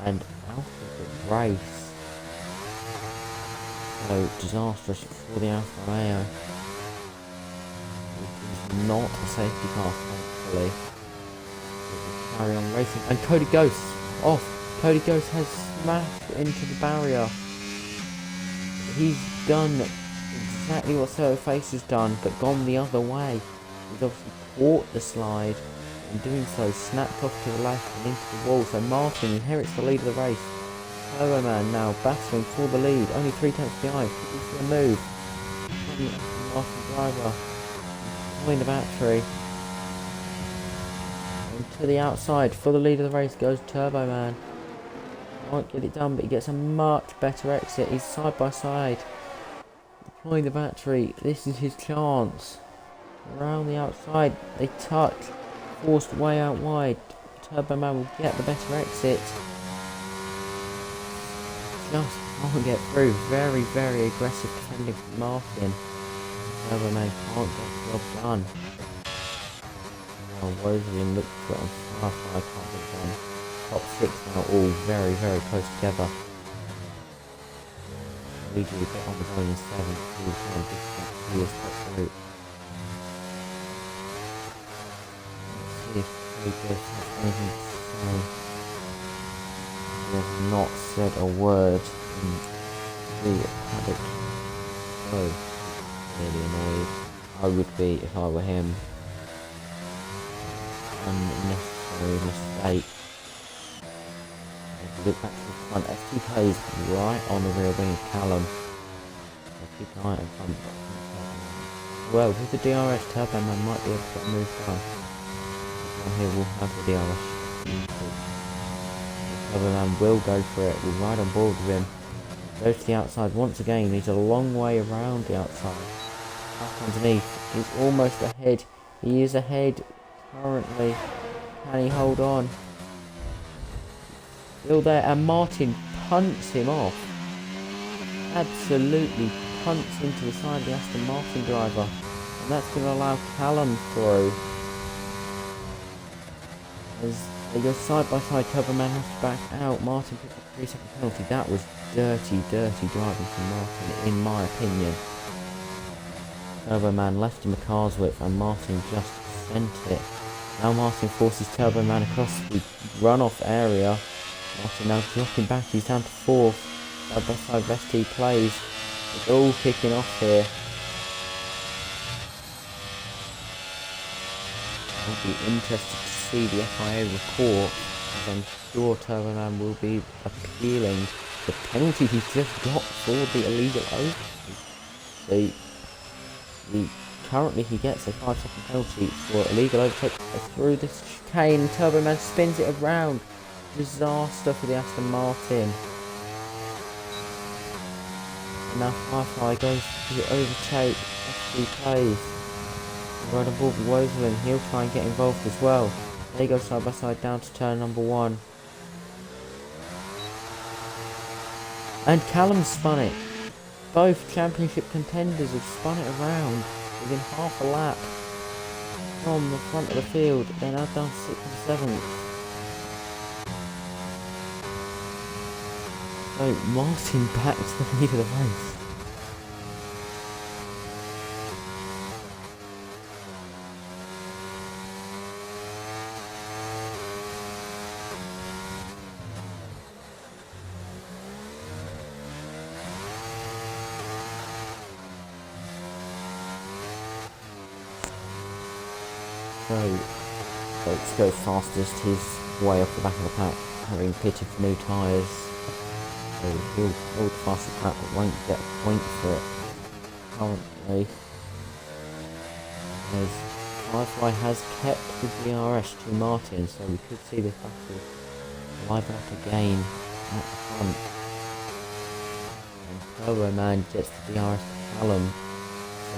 and out of the race. So disastrous for the Alfa Romeo. It is not a safety car, thankfully. Carry on racing, and Cody Ghost off. Cody Ghost has smashed into the barrier. He's done exactly what Soto Face has done, but gone the other way. He's obviously caught the slide, and doing so snapped off to the left and into the wall. So Martin inherits the lead of the race. Turbo Man now battling for the lead, only 3 tenths behind. It's a move. Martin driver pulling the battery. To the outside for the lead of the race goes Turbo Man. Won't get it done, but he gets a much better exit. He's side by side, deploying the battery. This is his chance. Around the outside, they touch, forced way out wide. Turbo Man will get the better exit. Just can't get through. Very, very aggressive defending from Martin. Turbo Man can't get the job done. Well, Wozen looks good on Firefly, can't get it done. Top 6 now, all very, very close together. We do get on with only 7 to 10 distance to his top route. Let's see if we just have anything to say. He has not said a word in the paddock, so really annoyed. I would be if I were him. Unnecessary mistake. If you look back to the front, FTK is right on the rear wing of Callum. So keep an eye on front. Well, with the DRS, Turbo Man might be able to get a move done. Down here we'll have the DRS. Turbo Man will go for it. We'll ride on board with him. Goes to the outside once again. He's a long way around the outside. Back underneath. He's almost ahead. He is ahead currently. Can he hold on? Still there, and Martin punts him off. Absolutely punts into the side of the Aston Martin driver. And that's going to allow Callum through. As they go side by side, Turbo Man has to back out. Martin picks up a 3-second penalty. That was dirty, dirty driving from Martin, in my opinion. Turbo Man left him a car's width and Martin just sent it. Now Martin forces Turbo Man across the runoff area. Martin now dropping back, he's down to 4th. Side by side of ST plays. It's all kicking off here. I'll be interested to see the FIA report, as I'm sure Turbo Man will be appealing the penalty he's just got for the illegal overtake. Currently he gets a 5-second penalty for illegal overtake through the chicane. Turbo Man spins it around. Disaster for the Aston Martin. And now Firefly goes to overtake SC plays. Right on board with Wozen, he'll try and get involved as well. They go side by side down to turn number 1. And Callum spun it. Both championship contenders have spun it around within half a lap from the front of the field. They're now down 6th and 7th. So Martin back to the lead of the race. So Stokes goes fastest, his way off the back of the pack, having pitted for new tyres. So he'll hold fastest pack but won't get a point for it currently. As Firefly has kept the DRS to Martin, so we could see this battle live up again at the front. And Turbo Man gets the DRS to Callum,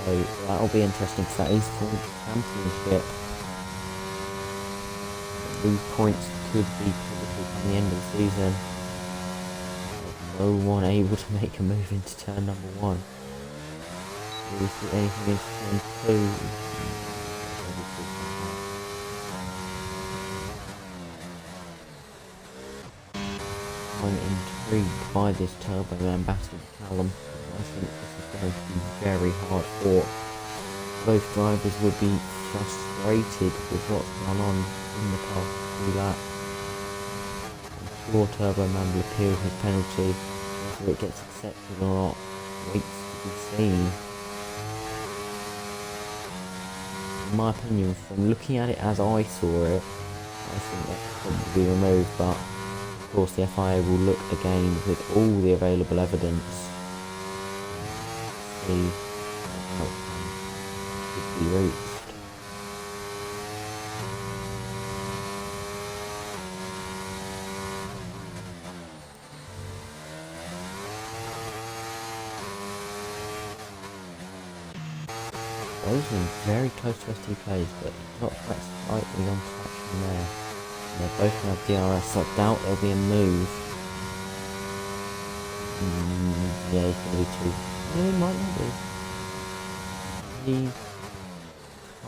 so that'll be interesting because that is for the championship. These points could be pivotal come the end of the season. No one able to make a move into turn number 1. Do we see anything into turn 2? I'm intrigued by this Turbo Man battle with Callum. I think this is going to be very hard fought. Both drivers would be frustrated with what's gone on in the past 2 laps. I'm sure Turbo Man will appeal his penalty, whether it gets accepted or not waits to be seen. In my opinion, from looking at it as I saw it, I think that could probably be removed, but of course the FIA will look again with all the available evidence. See what outcome could be reached. Wozen very close to STKs, but not quite slightly on touch from there. And they both have DRS, so I doubt there'll be a move. Yeah, it's going to be 2. No, it might not be. he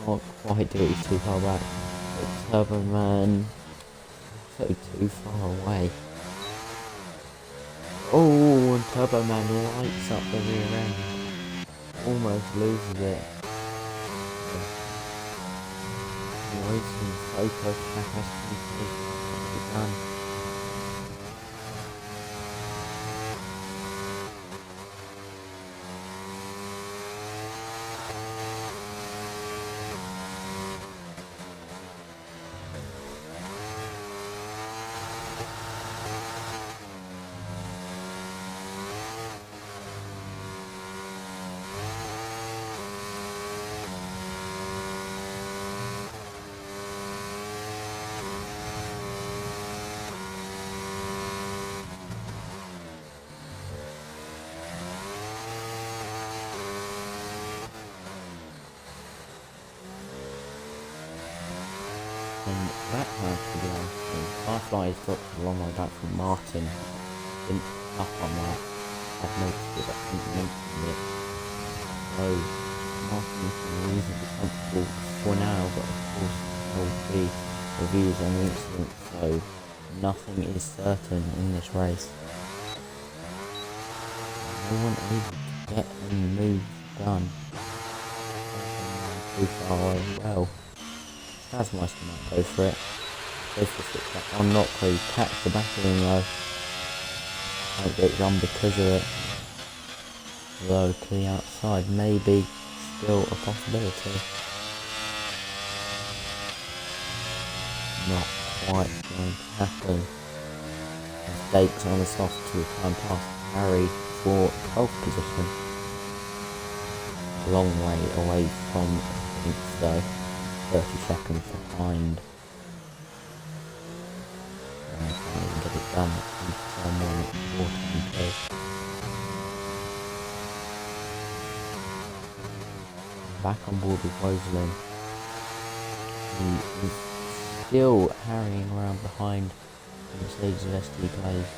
can't quite do it, he's too far back. But Turbo Man, so too far away. Oh, and Turbo Man lights up the rear end. Almost loses it. Waiting so close to that SPT. Done. And that has to be honest. Firefly has dropped a long way back from Martin. Didn't pick up on that. I've noticed it, I didn't mention it. So Martin is reasonably comfortable for now, but of course there will be reviews on the incident, so nothing is certain in this race. No one able to get any moves done. Too far away as well. Tasmeister might go for it. Go for a switch back on Not Crew. Catch the back of him though. Won't get done because of it. Though to the outside maybe still a possibility. Not quite going to happen. Mistakes on the soft to time past Harry for 12th position. A long way away from Inks though. 30 seconds behind. I can't even get it done. Turn 1 at 4:10. Back on board with Woslin. He is still harrying around behind the Mercedes ST plays.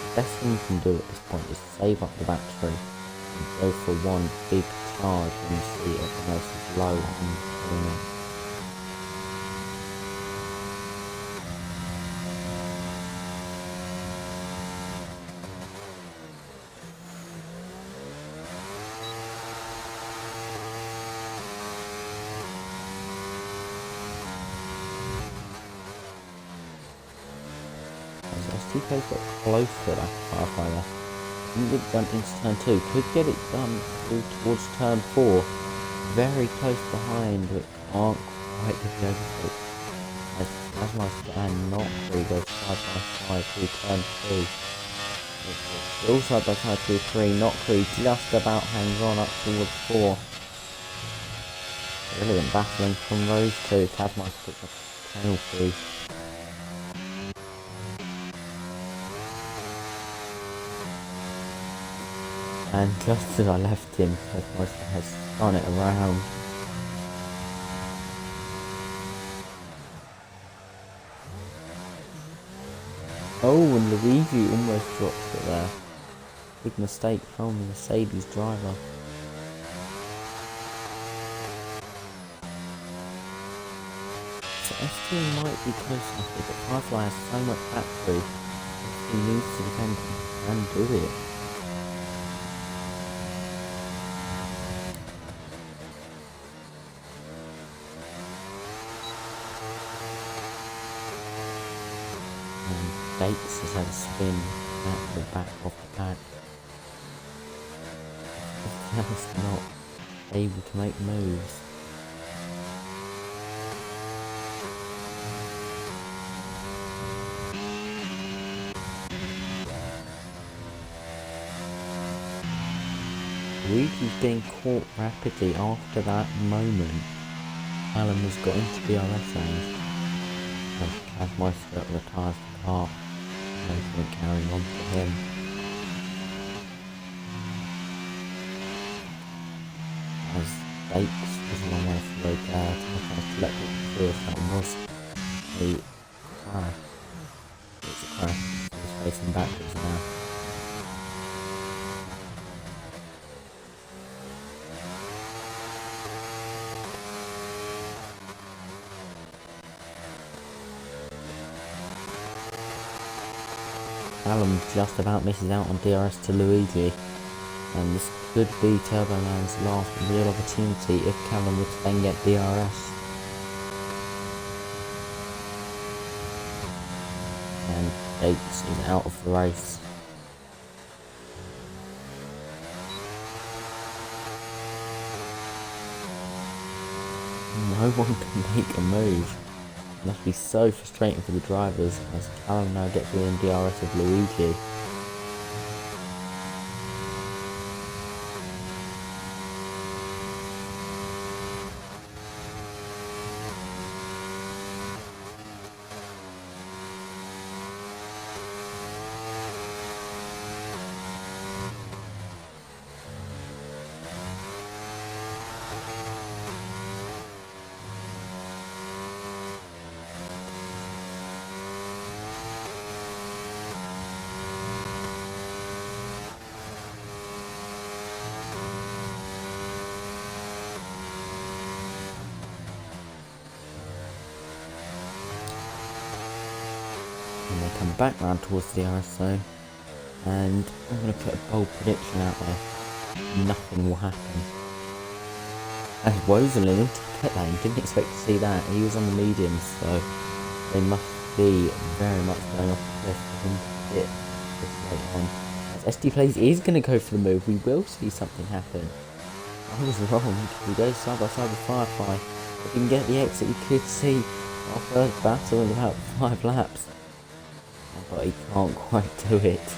The best thing you can do at this point is save up the battery and go for one big charge when you see everything else is low on the corner. As STK's got close to that Firefly there. Didn't get it done into turn 2, could get it done towards turn 4, very close behind, but can't quite get the overtake. As Tasmeister and Not Crew go side by side through turn 2. Still side by side through 3, Not Crew just about hangs on up towards 4. Brilliant battling from those two. Tasmeister picks up a penalty. And just as I left him, Tasmeister has spun it around. Oh, and Luigi almost dropped it there. Big mistake from the Mercedes driver. So ST might be close enough, but Firefly has so much battery, he needs to defend and do it. Gates has had a spin at the back of the pack. Just not able to make moves. Luigi's being caught rapidly after that moment. Alan has got into the DRS lane. Tasmeister retires the car. No point carrying on for him. As Bakes was a long way off the road there, Tasmeister let it through if that was a crash. It's a crash, so he's facing backwards now. Callum just about misses out on DRS to Luigi, and this could be Turboman's last real opportunity if Callum would then get DRS. And Gates is out of the race. No one can make a move. It must be so frustrating for the drivers as Callum now gets within DRS of Luigi. And they come back round towards the DRS zone, and I'm going to put a bold prediction out there: nothing will happen. As Wozelin into the pit lane, didn't expect to see that. He was on the mediums, so they must be very much going off the cliff for him to hit this late on. As SD Plays is going to go for the move, we will see something happen. I was wrong. We go side by side with Firefly. If we can get the exit, we could see our first battle in about 5 laps. But he can't quite do it.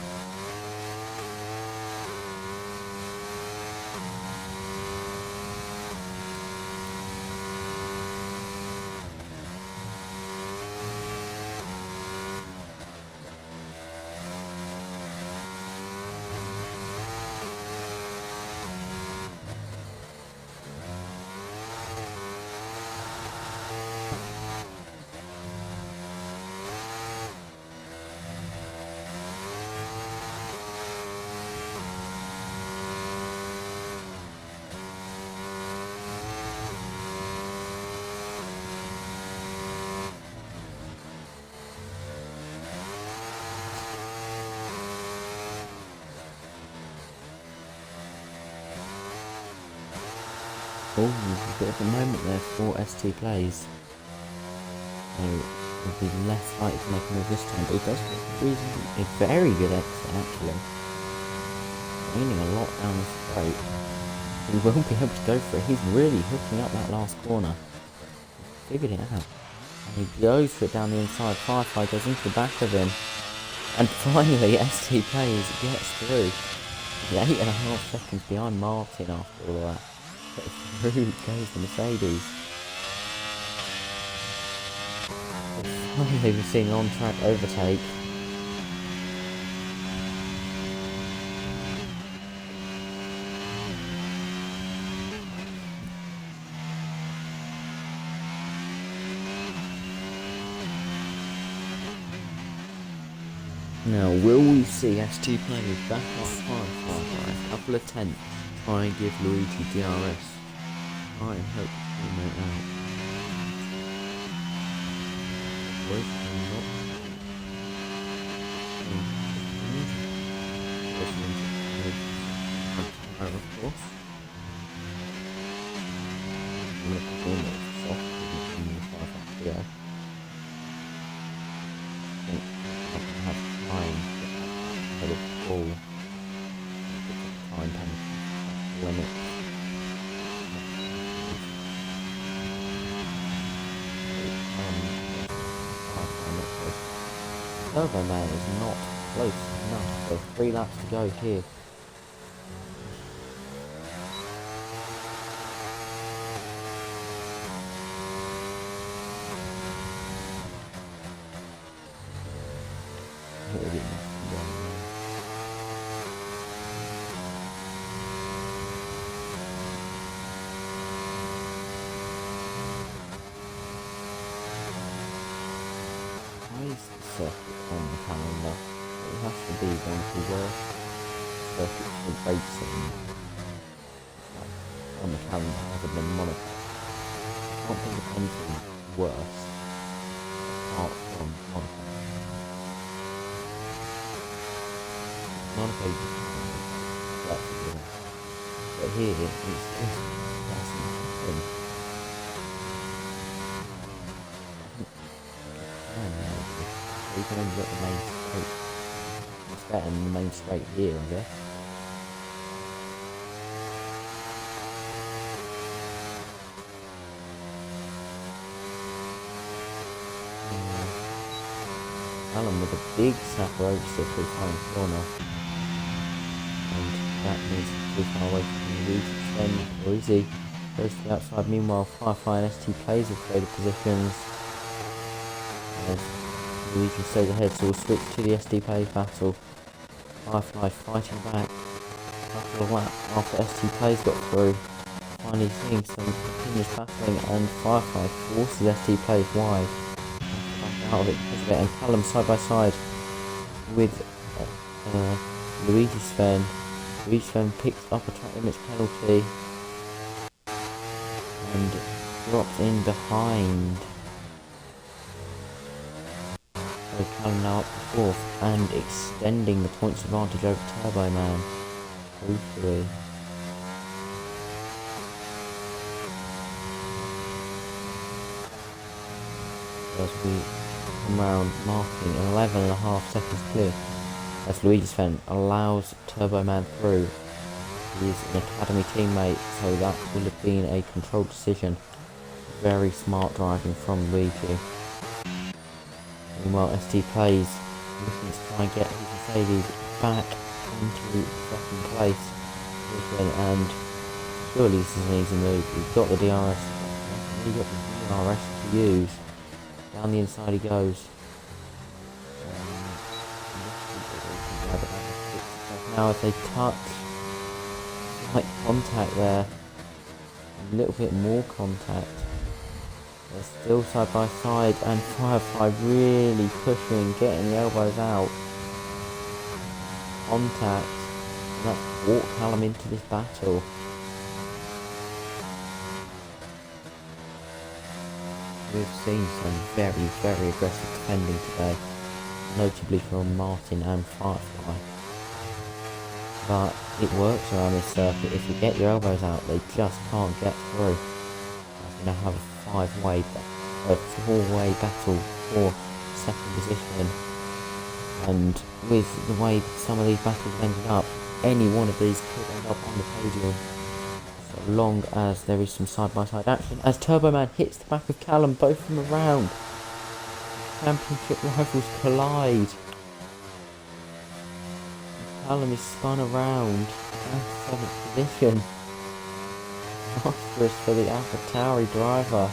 Oh, there's a bit of a moment there for ST Plays. So he'll be less likely to make a move this time, but he does get a very good exit actually. Gaining a lot down the straight. He won't be able to go for it. He's really hooking up that last corner. He figured it out. And he goes for it down the inside. Firefly goes into the back of him. And finally ST Plays gets through. He's 8.5 seconds behind Martin after all that. But through goes the Mercedes. Finally we're seeing an on-track overtake. Now, will we see ST Plays back on Firefly for a couple of tenths? Try and give Luigi DRS. I hope he make out. Was not. Of course. I'm going to perform it soft in the 5 up here. I think I can have time to get the ball. Time penalty. Limit. Turboman is not close enough. There's 3 laps to go here. Circuit on the calendar. It has to be one of the worst circuits for racing on the calendar other than Monaco. I can't think of anything worse apart from Monaco. not a big platform. But here it's just doesn't happen. You can only get the main straight. It's better than the main straight here, I guess. Alan with a big snapper oversteer through final corner. And that means too far away from the lead. Then Luigi goes to the outside. Meanwhile, Firefly and ST plays have traded positions. As Luigi stays ahead, so we'll switch to the SD plays battle. Firefly fighting back. Couple of laps after ST plays got through. Finally seeing some continuous battling, and Firefly forces ST plays wide. Out of it because of it, and Callum side by side with Luigi Sven. Luigi Sven picks up a track limits penalty and drops in behind. So Callum now up to 4th and extending the points advantage over Turbo Man. Hopefully. As we come round, marking 11.5 seconds clear. As Luigi Sven allows Turbo Man through. He is an academy teammate, so that will have been a controlled decision. Very smart driving from Luigi. Meanwhile, ST plays, looking to try and get his Mercedes back into second place. And surely this is an easy move. We've got the DRS. We've got the DRS to use. Down the inside he goes. Now if they touch, slight contact there, a little bit more contact. They're still side by side, and Firefly really pushing, getting the elbows out. Contact, and that's brought Callum into this battle. We've seen some very, very aggressive defending today, notably from Martin and Firefly. But it works around this circuit. If you get your elbows out, they just can't get through. We're going to have a four-way battle for second position. And with the way some of these battles have ended up, any one of these could end up on the podium. So long as there is some side-by-side action. As Turbo Man hits the back of Callum, both of them around. Championship rivals collide. Callum is spun around at 7th position. Monstrous for the AlphaTauri driver.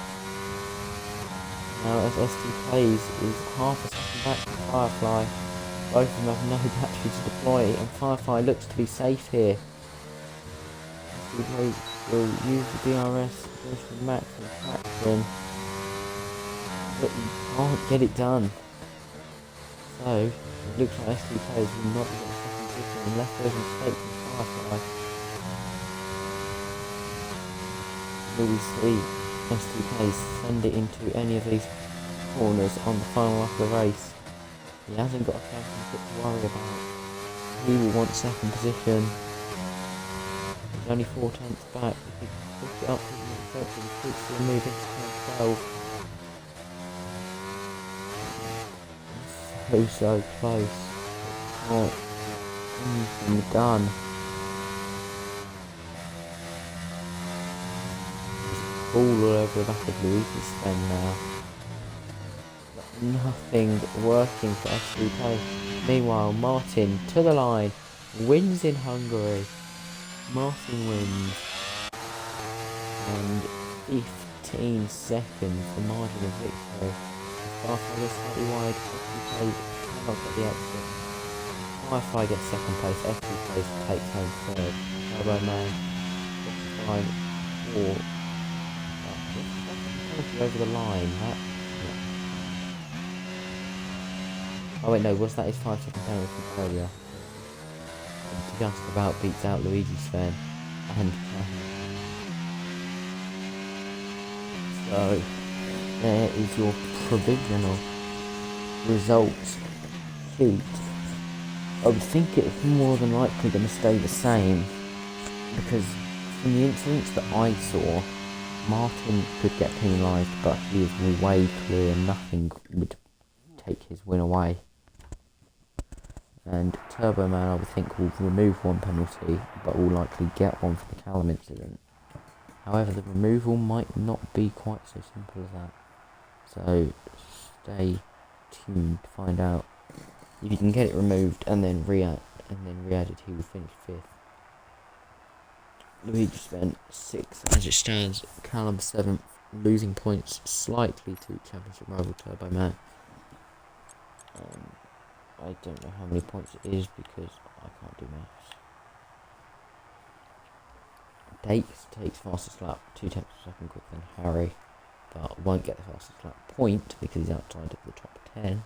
Now as ST plays is half a second back from Firefly. Both of them have no battery to deploy, and Firefly looks to be safe here. ST plays will use the DRS, goes for maximum traction, but you can't get it done. So it looks like ST plays will not get unless there's a mistake from Firefly. Will we see ST plays send it into any of these corners on the final lap of the race? He hasn't got a championship to worry about. He will want second position. He's only 4 tenths back. If he can push it up to the circle, he could still move into turn 12. So close. Oh. Anything done. There's all over the back of Luigi Sven now. But nothing working for SVK. Meanwhile, Martin to the line, wins in Hungary. Martin wins. And 15 seconds, the margin of victory. Firefly is slightly wide, SVK cannot get the exit. Firefly gets second place, ST plays takes home third. Turbo Man gets time or over the line. That, yeah. Oh wait, no, was that his 5-second penalty from earlier? Just about beats out Luigi Sven and so there is your provisional results sheet I would think it's more than likely going to stay the same, because from the incidents that I saw, Martin could get penalised, but he is way clear. Nothing would take his win away. And Turbo Man, I would think, will remove one penalty, but will likely get one for the Callum incident. However, the removal might not be quite so simple as that. So stay tuned to find out. If you can get it removed and then re-added, he will finish 5th. Luigi spent 6th as it stands. Callum 7th, losing points slightly to championship rival Turbo Man. I don't know how many points it is because I can't do maths. Takes fastest lap 2 tenths of a second quicker than Harry, but won't get the fastest lap point because he's outside of the top 10.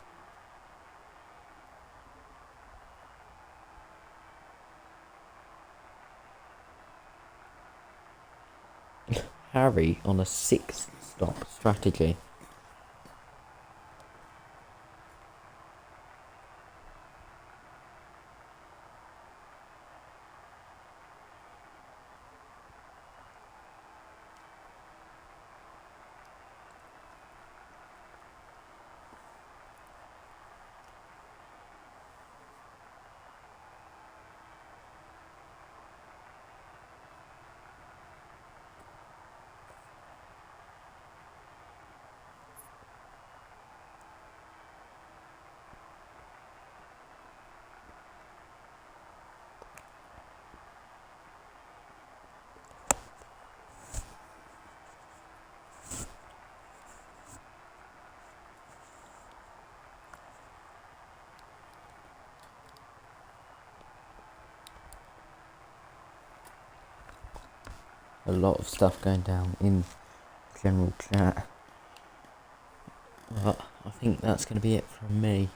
Harry on a 6th stop strategy. A lot of stuff going down in general chat. But I think that's going to be it from me.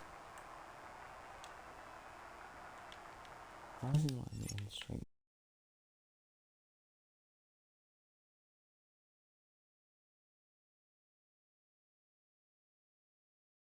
Why is it letting me in the stream?